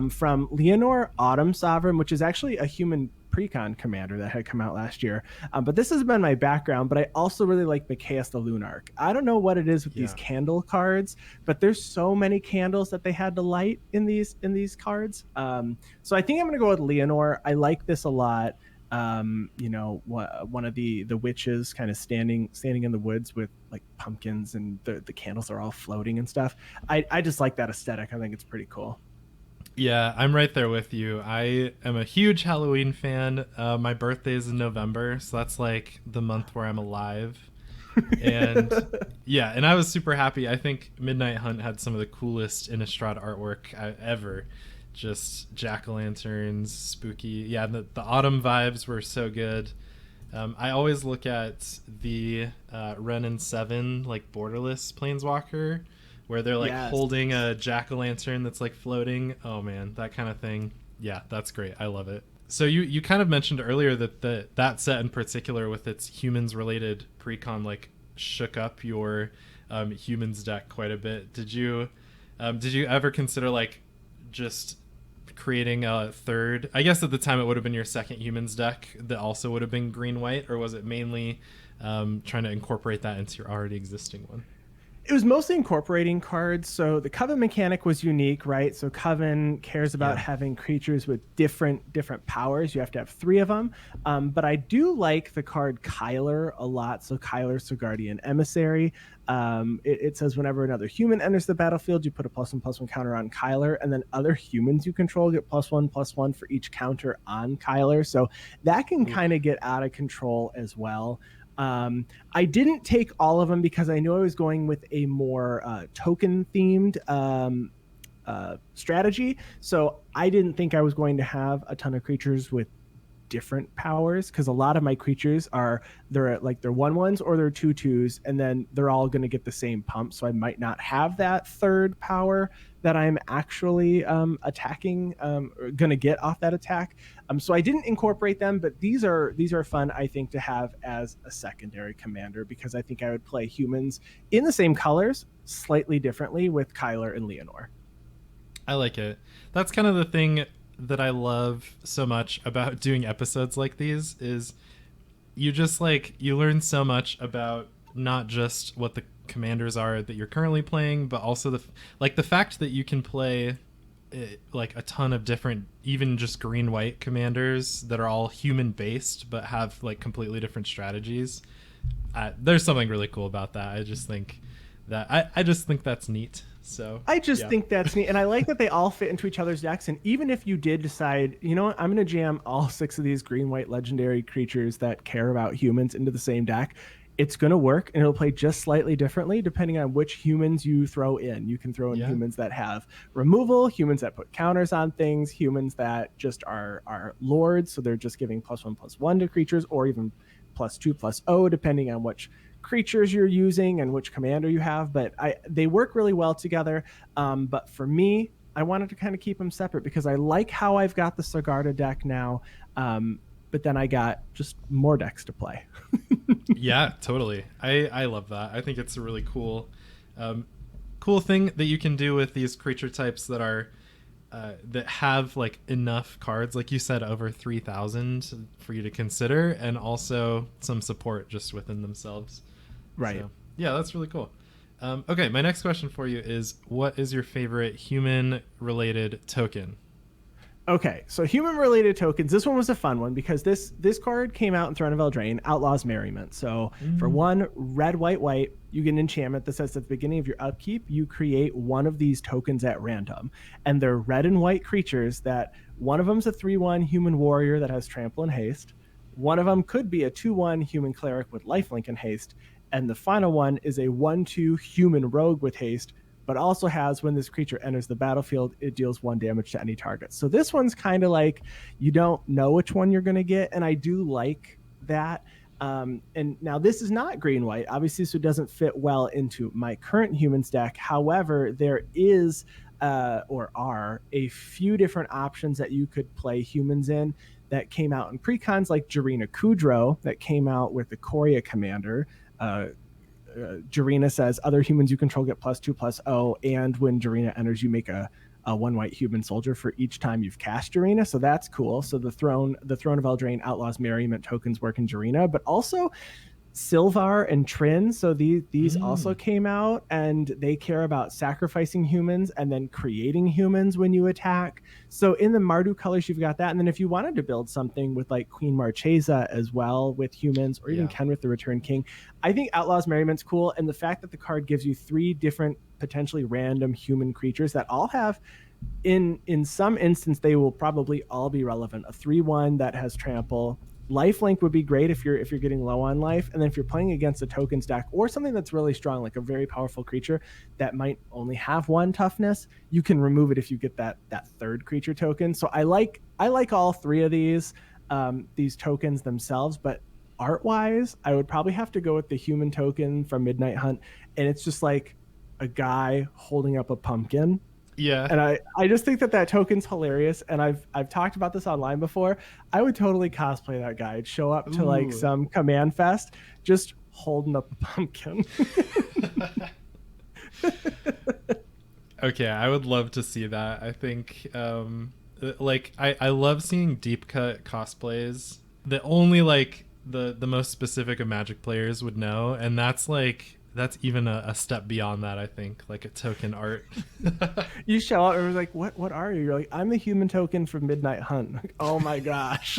from Leonor Autumn Sovereign, which is actually a human Precon commander that had come out last year. But this has been my background, but I also really like Mikaeus the Lunarch. I don't know what it is with these candle cards, but there's so many candles that they had to light in these cards. So I think I'm going to go with Leonor. I like this a lot. You know, one of the witches kind of standing in the woods with like pumpkins and the candles are all floating and stuff. I just like that aesthetic. I think it's pretty cool. Yeah, I'm right there with you. I am a huge Halloween fan. My birthday is in November, so that's like the month where I'm alive. And yeah, and I was super happy. I think Midnight Hunt had some of the coolest Innistrad artwork ever. Just jack-o'-lanterns, spooky. Yeah, the autumn vibes were so good. I always look at the Ren and 7 like borderless planeswalker, where they're like holding a jack-o'-lantern that's like floating. Oh man, that kind of thing. Yeah, that's great. I love it. So you kind of mentioned earlier that that set in particular with its humans related precon like shook up your humans deck quite a bit. Did you ever consider like just creating a third? I guess at the time it would have been your second humans deck that also would have been green white, or was it mainly trying to incorporate that into your already existing one? It was mostly incorporating cards. So the Coven mechanic was unique, right? So Coven cares about having creatures with different powers. You have to have 3 of them. But I do like the card Kyler a lot. So Kyler, Guardian Emissary. It says whenever another human enters the battlefield, you put a +1/+1 counter on Kyler, and then other humans you control get +1/+1 for each counter on Kyler. So that can kind of get out of control as well. I didn't take all of them because I knew I was going with a more token themed strategy. So I didn't think I was going to have a ton of creatures with different powers, because a lot of my creatures they're 1/1s or they're 2/2s, and then they're all going to get the same pump. So I might not have that third power that I'm actually attacking, going to get off that attack. So I didn't incorporate them, but these are fun, I think, to have as a secondary commander, because I think I would play humans in the same colors slightly differently with Kyler and Leonor. I like it. That's kind of the thing that I love so much about doing episodes like these is you learn so much about not just what the commanders are that you're currently playing, but also the fact that you can play like a ton of different, even just green white commanders that are all human based but have like completely different strategies. There's something really cool about that. I just think that's neat. So I just think that's neat, and I like that they all fit into each other's decks. And even if you did decide, you know what, I'm going to jam all 6 of these green-white legendary creatures that care about humans into the same deck, it's going to work, and it'll play just slightly differently depending on which humans you throw in. You can throw in humans that have removal, humans that put counters on things, humans that just are lords, so they're just giving +1/+1 to creatures, or even +2/+0 depending on which creatures you're using and which commander you have. But they work really well together. But for me, I wanted to kind of keep them separate because I like how I've got the Sigarda deck now. But then I got just more decks to play. Yeah, totally. I love that. I think it's a really cool thing that you can do with these creature types that are that have like enough cards, like you said, over 3,000 for you to consider, and also some support just within themselves. Right. So, yeah, that's really cool. Okay, my next question for you is, what is your favorite human-related token? Okay, so human-related tokens. This one was a fun one because this card came out in Throne of Eldraine, Outlaws Merriment. So for one red, white, white, you get an enchantment that says at the beginning of your upkeep, you create one of these tokens at random. And they're red and white creatures that one of them's a 3/1 human warrior that has trample and haste. One of them could be a 2/1 human cleric with lifelink and haste. And the final one is a 1/2 human rogue with haste, but also has when this creature enters the battlefield, it deals 1 damage to any target. So this one's kind of like you don't know which one you're going to get, and I do like that. And now this is not green white, obviously, so it doesn't fit well into my current humans deck. However, there is or are a few different options that you could play humans in that came out in precons, like Jarina Kudrow that came out with the Korea Commander. Jarina says other humans you control get +2/+0, and when Jarina enters, you make a 1 white human soldier for each time you've cast Jarina. So that's cool. So the Throne of Eldraine Outlaws Merriment tokens work in Jarina, but also Sylvar and Trin. So these also came out, and they care about sacrificing humans and then creating humans when you attack. So in the Mardu colors, you've got that. And then if you wanted to build something with like Queen Marchesa as well with humans, or even Kenrith the Returned King, I think Outlaws Merriment's cool. And the fact that the card gives you 3 different potentially random human creatures that all have, in some instance, they will probably all be relevant. A 3/1 that has trample. Lifelink would be great if you're getting low on life, and then if you're playing against a tokens deck or something that's really strong, like a very powerful creature that might only have 1 toughness, you can remove it if you get that 3rd creature token. So I like all 3 of these tokens themselves, but art wise, I would probably have to go with the human token from Midnight Hunt, and it's just like a guy holding up a pumpkin. Yeah. And I just think that token's hilarious. And I've talked about this online before. I would totally cosplay that guy. I'd show up to like some command fest just holding up a pumpkin. Okay, I would love to see that. I think I love seeing deep cut cosplays that only like the most specific of Magic players would know, and that's even a step beyond that, I think, like a token art. You show up and it's like, what are you? You're like, I'm the human token from Midnight Hunt. Like, oh my gosh.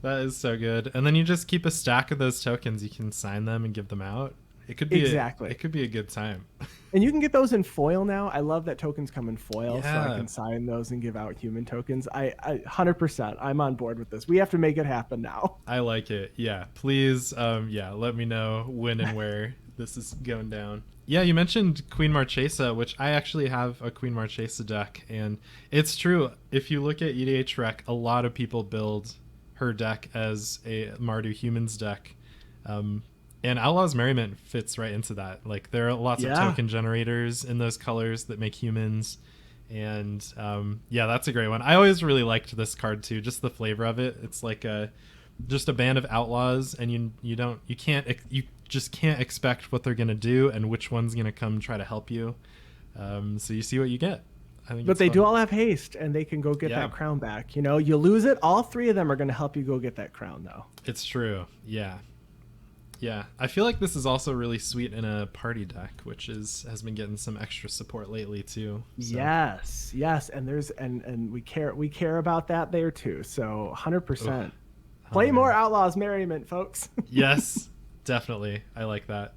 That is so good. And then you just keep a stack of those tokens. You can sign them and give them out. It could be exactly. It could be a good time. And you can get those in foil now. I love that tokens come in foil, so I can sign those and give out human tokens. I 100%. I'm on board with this. We have to make it happen now. I like it. Yeah, please. Let me know when and where this is going down. Yeah, you mentioned Queen Marchesa, which I actually have a Queen Marchesa deck, and it's true. If you look at EDH Rec, a lot of people build her deck as a Mardu humans deck. And Outlaws Merriment fits right into that. Like, there are lots of token generators in those colors that make humans. And that's a great one. I always really liked this card too, just the flavor of it. It's like just a band of outlaws, and you just can't expect what they're gonna do and which one's gonna come try to help you. So you see what you get. But they do all have haste, and they can go get that crown back. You know, you lose it, all 3 of them are going to help you go get that crown, though. It's true. Yeah. I feel like this is also really sweet in a party deck, which has been getting some extra support lately too. So. Yes, and we care about that there too. So 100%. Play more Outlaws Merriment, folks. Yes, definitely. I like that.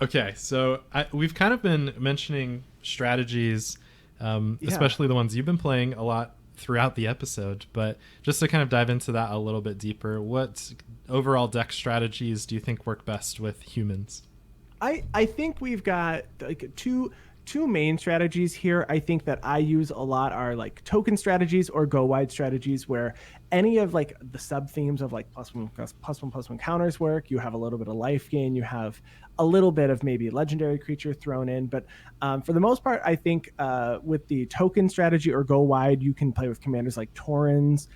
Okay, so we've kind of been mentioning strategies. Especially the ones you've been playing a lot throughout the episode, but just to kind of dive into that a little bit deeper, what overall deck strategies do you think work best with humans? I think we've got like two main strategies here. I think that I use a lot are like token strategies or go wide strategies, where any of like the sub themes of like +1/+1 counters work. You have a little bit of life gain, you have a little bit of maybe legendary creature thrown in, but for the most part, I think with the token strategy or go wide, you can play with commanders like Taurens,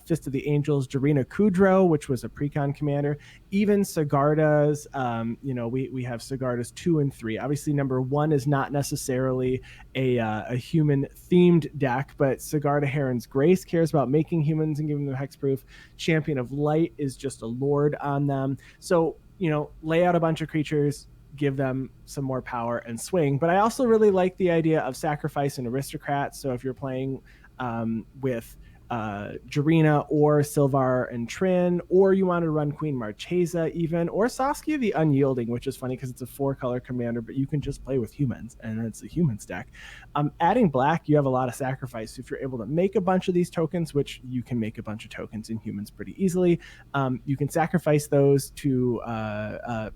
Fist of the Angels, Jarina Kudrow, which was a precon commander, even Sigarda's. We have Sigarda's 2 and 3. Obviously, number 1 is not necessarily a human themed deck, but Sigarda Heron's Grace cares about making humans and giving them hexproof. Champion of Light is just a lord on them. So lay out a bunch of creatures, give them some more power and swing. But I also really like the idea of sacrifice and aristocrats. So if you're playing with Jarina or Sylvar and Trin, or you want to run Queen Marchesa even, or Saskia the Unyielding, which is funny because it's a 4-color commander, but you can just play with humans, and it's a humans deck. Adding black, you have a lot of sacrifice. So if you're able to make a bunch of these tokens, which you can make a bunch of tokens in humans pretty easily, you can sacrifice those to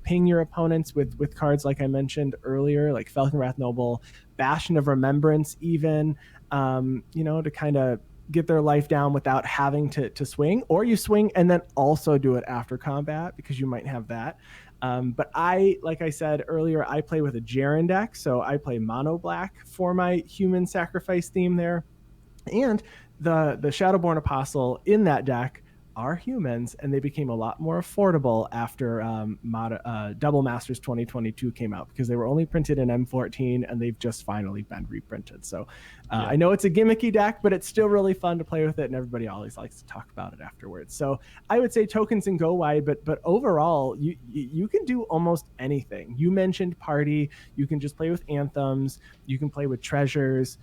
ping your opponents with cards like I mentioned earlier, like Falconwrath Noble, Bastion of Remembrance even, to kind of get their life down without having to swing, or you swing and then also do it after combat because you might have that. But like I said earlier, I play with a Jaren deck, so I play mono black for my human sacrifice theme there. And the Shadowborn Apostle in that deck are humans, and they became a lot more affordable after Double Masters 2022 came out, because they were only printed in M14 and they've just finally been reprinted. So I know it's a gimmicky deck, but it's still really fun to play with it, and everybody always likes to talk about it afterwards. So I would say tokens and go wide, but overall you can do almost anything. You mentioned party, you can just play with anthems, you can play with treasures,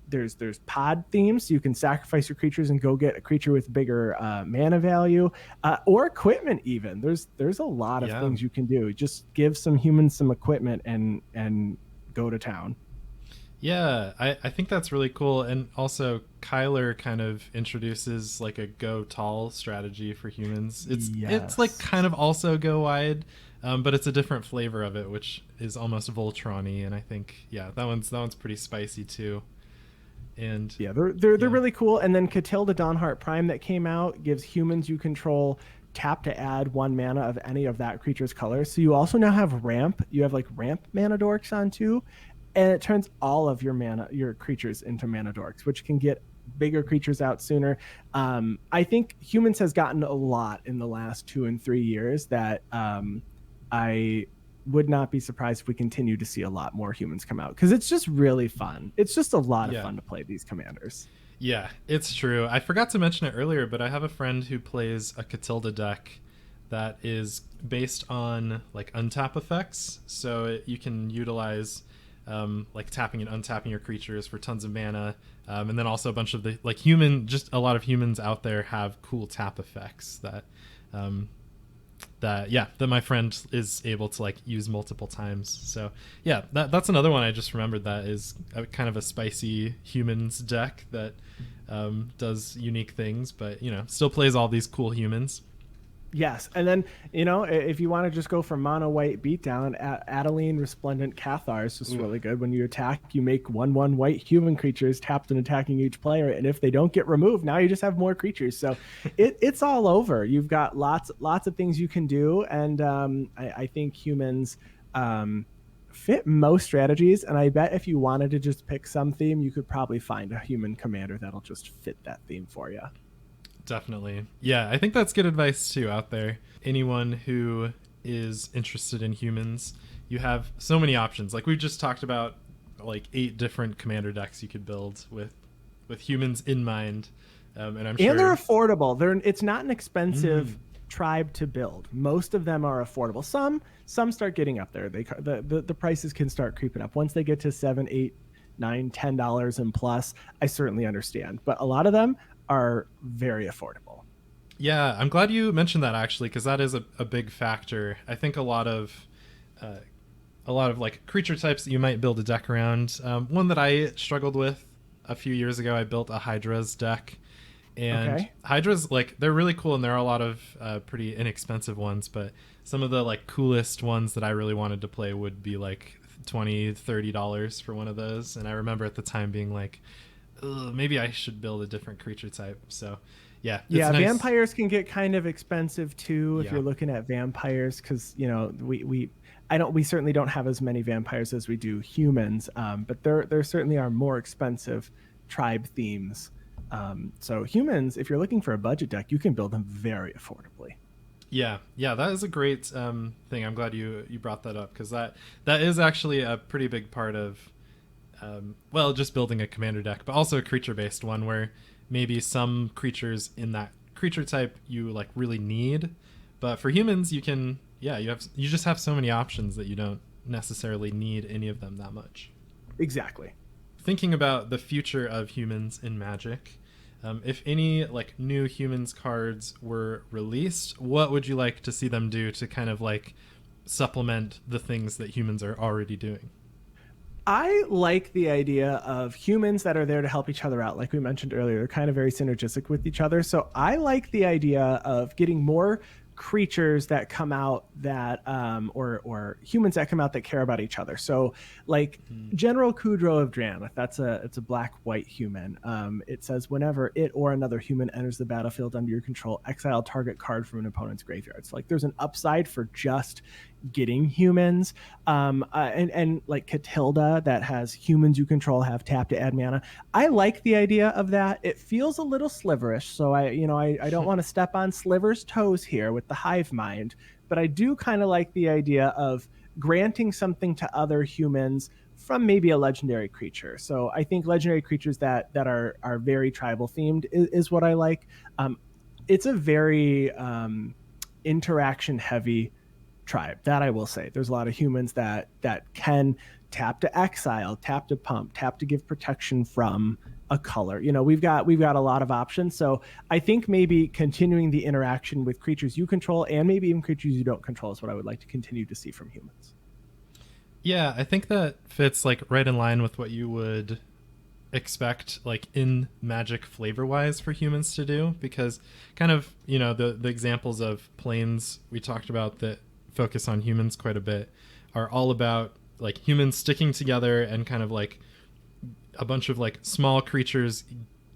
there's pod themes, so you can sacrifice your creatures and go get a creature with bigger mana value, or equipment even. There's a lot of things you can do. Just give some humans some equipment and go to town. Yeah, I think that's really cool. And also Kyler kind of introduces like a go tall strategy for humans. It's like kind of also go wide, but it's a different flavor of it, which is almost Voltron-y, and I think that one's pretty spicy too. And they're really cool. And then Catilda Dawnheart Prime that came out gives humans you control tap to add 1 mana of any of that creature's colors. So you also now have ramp. You have like ramp mana dorks on too, and it turns all of your creatures into mana dorks, which can get bigger creatures out sooner. I think humans has gotten a lot in the last 2 and 3 years that I would not be surprised if we continue to see a lot more humans come out, because it's just really fun. It's just a lot of fun to play these commanders. Yeah, it's true. I forgot to mention it earlier, but I have a friend who plays a Catilda deck that is based on like untap effects. So you can utilize like tapping and untapping your creatures for tons of mana, and then also a bunch of the like a lot of humans out there have cool tap effects that my friend is able to like use multiple times. So that's another one I just remembered that is kind of a spicy humans deck that does unique things, but still plays all these cool humans. Yes, and then if you want to just go for mono white beatdown, Adeline Resplendent Cathar is just really good. When you attack, you make 1/1 white human creatures tapped and attacking each player, and if they don't get removed, now you just have more creatures. So it's all over. You've got lots of things you can do, and I think humans fit most strategies. And I bet if you wanted to just pick some theme, you could probably find a human commander that'll just fit that theme for you. Definitely. Yeah, I think that's good advice too out there. Anyone who is interested in humans, you have so many options. Like we've just talked about like 8 different commander decks you could build with humans in mind. And I'm sure they're affordable. It's not an expensive tribe to build. Most of them are affordable. Some start getting up there. The prices can start creeping up. Once they get to $7, $8, $9, $10 and plus, I certainly understand. But a lot of them are very affordable. Yeah, I'm glad you mentioned that actually, because that is a big factor. I think a lot of like creature types that you might build a deck around. One that I struggled with a few years ago, I built a Hydra's deck, and Hydra's like they're really cool, and there are a lot of pretty inexpensive ones, but some of the like coolest ones that I really wanted to play would be like $20-$30 for one of those. And I remember at the time being like, maybe I should build a different creature type. So nice. Vampires can get kind of expensive too if you're looking at vampires, because we certainly don't have as many vampires as we do humans, but there certainly are more expensive tribe themes. So humans, if you're looking for a budget deck, you can build them very affordably. Yeah, that is a great thing. I'm glad you brought that up, because that is actually a pretty big part of just building a commander deck, but also a creature-based one where maybe some creatures in that creature type you like really need, but for humans you can yeah, you just have so many options that you don't necessarily need any of them that much. Exactly. Thinking about the future of humans in Magic, if any like new humans cards were released, what would you like to see them do to kind of like supplement the things that humans are already doing? I like the idea of humans that are there to help each other out. Like we mentioned earlier, they're kind of very synergistic with each other. So I like the idea of getting more creatures that come out that or humans that come out that care about each other. So like General Kudro of Dran, it's a black white human. It says whenever it or another human enters the battlefield under your control, exile target card from an opponent's graveyard. So like there's an upside for just getting humans. And like Catilda that has humans you control have tap to add mana. I like the idea of that. It feels a little sliverish, so I don't want to step on Sliver's toes here with the hive mind, but I do kind of like the idea of granting something to other humans from maybe a legendary creature. So I think legendary creatures that are very tribal themed is what I like. It's a very interaction heavy tribe, that I will say. There's a lot of humans that can tap to exile, tap to pump, tap to give protection from a color. We've got a lot of options. So I think maybe continuing the interaction with creatures you control and maybe even creatures you don't control is what I would like to continue to see from humans. Yeah, I think that fits like right in line with what you would expect like in Magic flavor wise for humans to do, because kind of the examples of planes we talked about that focus on humans quite a bit are all about like humans sticking together and kind of like a bunch of like small creatures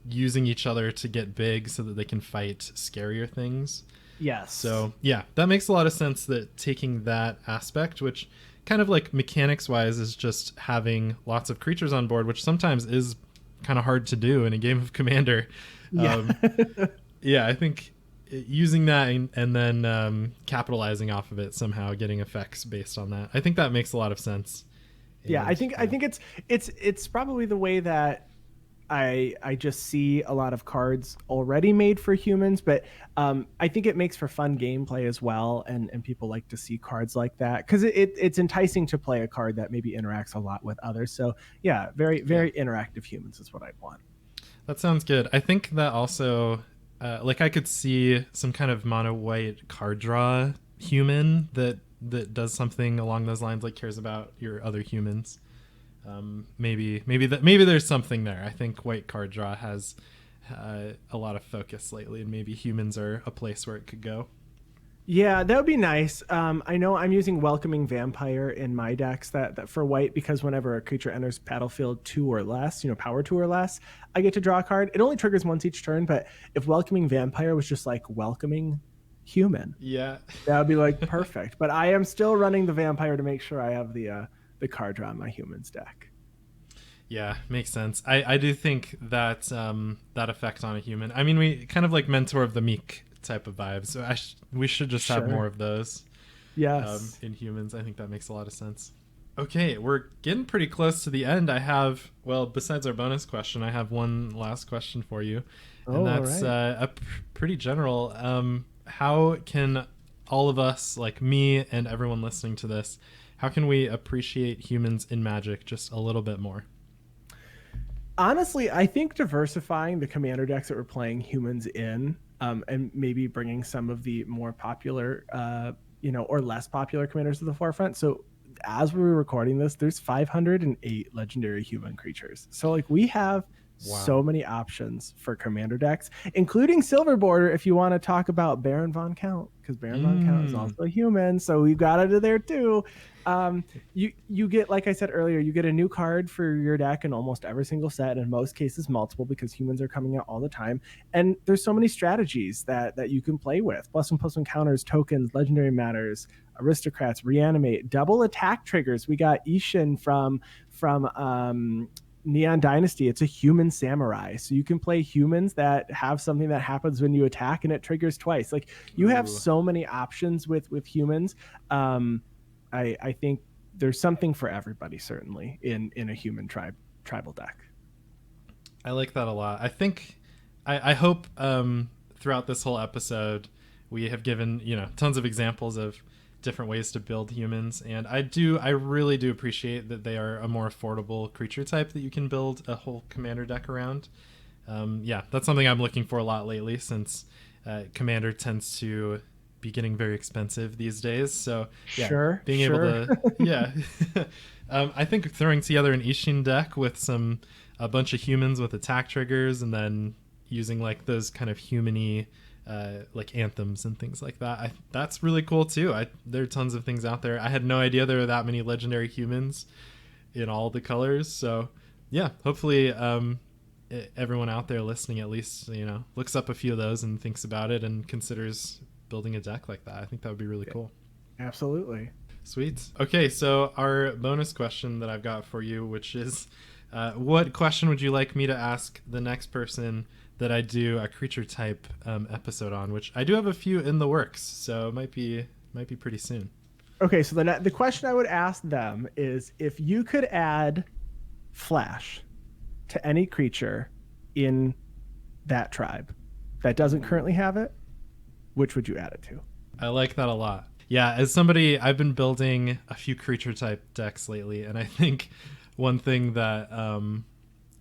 using each other to get big so that they can fight scarier things. Yes. So yeah, that makes a lot of sense, that taking that aspect, which kind of like mechanics wise is just having lots of creatures on board, which sometimes is kind of hard to do in a game of Commander. Yeah. Yeah, I think using that and then capitalizing off of it somehow, getting effects based on that, I think that makes a lot of sense. Yeah, I think it's probably the way that I just see a lot of cards already made for humans, but I think it makes for fun gameplay as well, and people like to see cards like that because it's enticing to play a card that maybe interacts a lot with others. So yeah, very interactive humans is what I'd want. That sounds good. I think that also like I could see some kind of mono white card draw human that does something along those lines, like cares about your other humans. Maybe there's something there. I think white card draw has a lot of focus lately, and maybe humans are a place where it could go. Yeah, that would be nice. I know I'm using Welcoming Vampire in my decks that for white, because whenever a creature enters battlefield 2 or less, power 2 or less, I get to draw a card. It only triggers once each turn, but if Welcoming Vampire was just like welcoming human, yeah, that would be like perfect. But I am still running the vampire to make sure I have the card draw in my humans deck. Yeah, makes sense. I do think that that effect on a human, I mean, we kind of like Mentor of the Meek type of vibes, so we should just have more of those. Yes. In humans. I think that makes a lot of sense. Okay, we're getting pretty close to the end. I have, well, besides our bonus question, I have one last question for you, and that's a pretty general. How can all of us, like me and everyone listening to this, how can we appreciate humans in Magic just a little bit more? Honestly, I think diversifying the commander decks that we're playing humans in, and maybe bringing some of the more popular, or less popular commanders to the forefront. So as we were recording this, there's 508 legendary human creatures. So like we have so many options for commander decks, including Silver Border if you want to talk about Baron von Count, because Baron von Count is also a human, so we've got it there too. You get, like I said earlier, you get a new card for your deck in almost every single set, in most cases multiple, because humans are coming out all the time, and there's so many strategies that you can play with. +1/+1 counters, tokens, legendary matters, aristocrats, reanimate, double attack triggers. We got Ishin from Neon Dynasty. It's a human samurai, so you can play humans that have something that happens when you attack and it triggers twice. Like you have so many options with humans. I think there's something for everybody, certainly in a human tribal deck. I like that a lot. I think I hope throughout this whole episode we have given tons of examples of different ways to build humans, and I really do appreciate that they are a more affordable creature type that you can build a whole commander deck around. Yeah, that's something I'm looking for a lot lately, since commander tends to be getting very expensive these days. So yeah, being able to yeah. I think throwing together an Ishin deck with a bunch of humans with attack triggers, and then using like those kind of human-y like anthems and things like that, that's really cool too. There are tons of things out there. I had no idea there were that many legendary humans in all the colors. So yeah, hopefully everyone out there listening at least, looks up a few of those and thinks about it and considers building a deck like that. I think that would be really cool. Absolutely. Sweet. Okay, so our bonus question that I've got for you, which is what question would you like me to ask the next person that I do a creature type episode on, which I do have a few in the works, so it might be pretty soon. Okay, so the question I would ask them is, if you could add flash to any creature in that tribe that doesn't currently have it, which would you add it to? I like that a lot. Yeah, as somebody, I've been building a few creature type decks lately, and I think one thing that I'm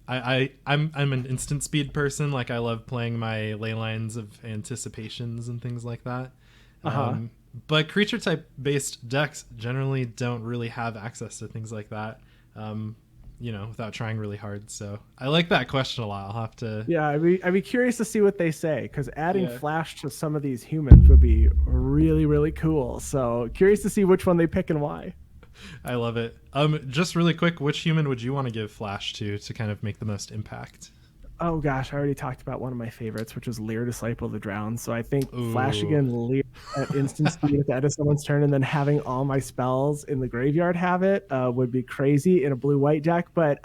an instant speed person. Like, I love playing my ley lines of anticipations and things like that. But creature type based decks generally don't really have access to things like that. Without trying really hard. So I like that question a lot. I'll have to. Yeah, I'd be curious to see what they say, because adding flash to some of these humans would be really, really cool. So curious to see which one they pick and why. I love it. Just really quick, which human would you want to give flash to kind of make the most impact? Oh gosh, I already talked about one of my favorites, which was Lear, Disciple of the Drowned. So I think flashing in Lear at instant speed at the end of someone's turn, and then having all my spells in the graveyard have it would be crazy in a blue-white deck. But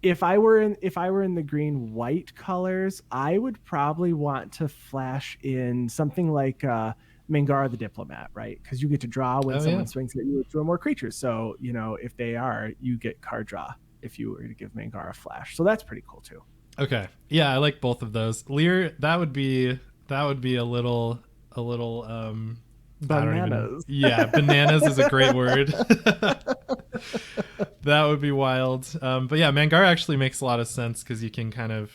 if I were in the green-white colors, I would probably want to flash in something like Mangara the Diplomat, right? Because you get to draw when someone swings at you with two or more creatures. So if they are, you get card draw if you were to give Mangara flash. So that's pretty cool too. Okay. Yeah, I like both of those. Lear, that would be a little bananas. Bananas is a great word. That would be wild. But yeah, Mangara actually makes a lot of sense, because you can kind of,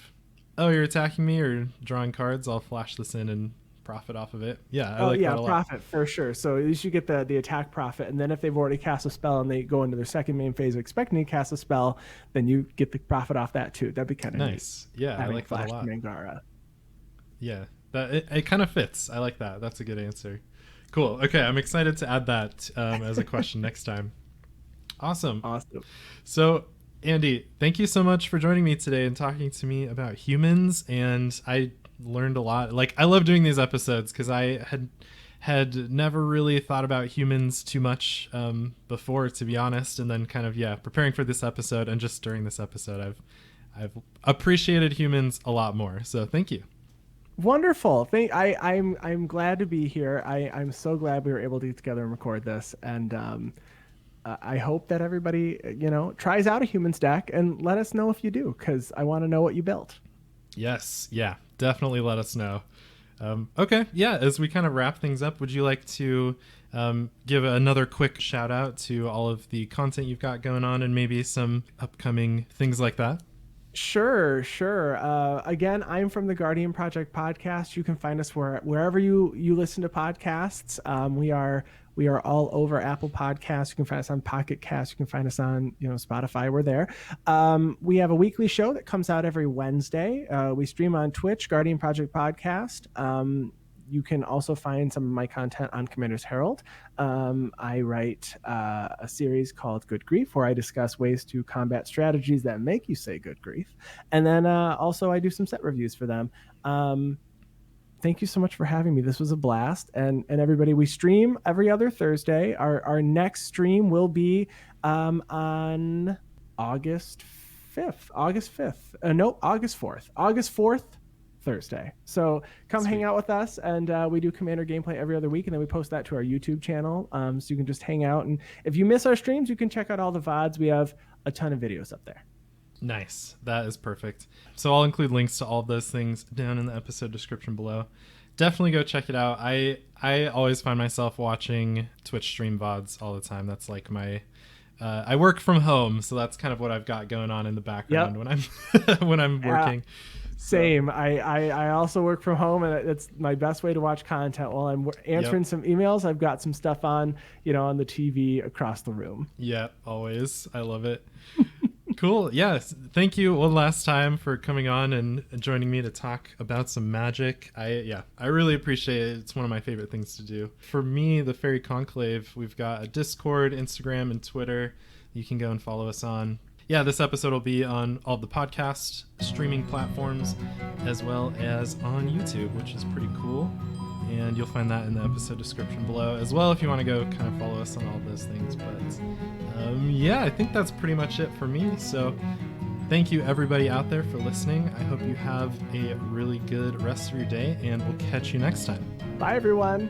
you're attacking me or drawing cards, I'll flash this in and profit off of it. Yeah, I like that a lot. Profit for sure. So at least you get the attack profit, and then if they've already cast a spell and they go into their second main phase expecting to cast a spell, then you get the profit off that too. That'd be kind of nice. Neat. Yeah, I like that a lot. Mangara. Yeah, that it kind of fits. I like that. That's a good answer. Cool. Okay, I'm excited to add that as a question next time. Awesome. So, Andy, thank you so much for joining me today and talking to me about humans. And I learned a lot. Like, I love doing these episodes because I had never really thought about humans too much before, to be honest. And then kind of preparing for this episode, and just during this episode, I've appreciated humans a lot more. So thank you. Wonderful. I'm glad to be here. I'm so glad we were able to get together and record this. And I hope that everybody tries out a humans deck and let us know if you do, because I want to know what you built. Yes. Yeah, definitely let us know. Okay. Yeah. As we kind of wrap things up, would you like to give another quick shout out to all of the content you've got going on, and maybe some upcoming things like that? Sure. Again, I'm from the Guardian Project podcast. You can find us wherever you listen to podcasts. We are all over Apple Podcasts. You can find us on Pocket Cast. You can find us on Spotify. We're there. We have a weekly show that comes out every Wednesday. We stream on Twitch, Guardian Project Podcast. You can also find some of my content on Commander's Herald. I write a series called Good Grief, where I discuss ways to combat strategies that make you say good grief. And then also I do some set reviews for them. Thank you so much for having me. This was a blast. And everybody, we stream every other Thursday. Our next stream will be on August 4th. August 4th. Thursday. So come hang out with us, and we do Commander gameplay every other week, and then we post that to our YouTube channel, so you can just hang out. And if you miss our streams, you can check out all the VODs. We have a ton of videos up there. Nice. That is perfect. So I'll include links to all of those things down in the episode description below. definitely go check it out. I always find myself watching Twitch stream VODs all the time. That's like my I work from home, so that's kind of what I've got going on in the background when I'm when I'm working. Same. I also work from home, and it's my best way to watch content while I'm answering some emails. I've got some stuff on, on the TV across the room. Yeah, always. I love it. Cool. Yes. Thank you one last time for coming on and joining me to talk about some Magic. I really appreciate it. It's one of my favorite things to do. For me, the Faerie Conclave, we've got a Discord, Instagram, and Twitter you can go and follow us on. Yeah, this episode will be on all the podcast streaming platforms as well as on YouTube, which is pretty cool. And you'll find that in the episode description below as well if you want to go kind of follow us on all those things. But I think that's pretty much it for me. So thank you everybody out there for listening. I hope you have a really good rest of your day, and we'll catch you next time. Bye, everyone.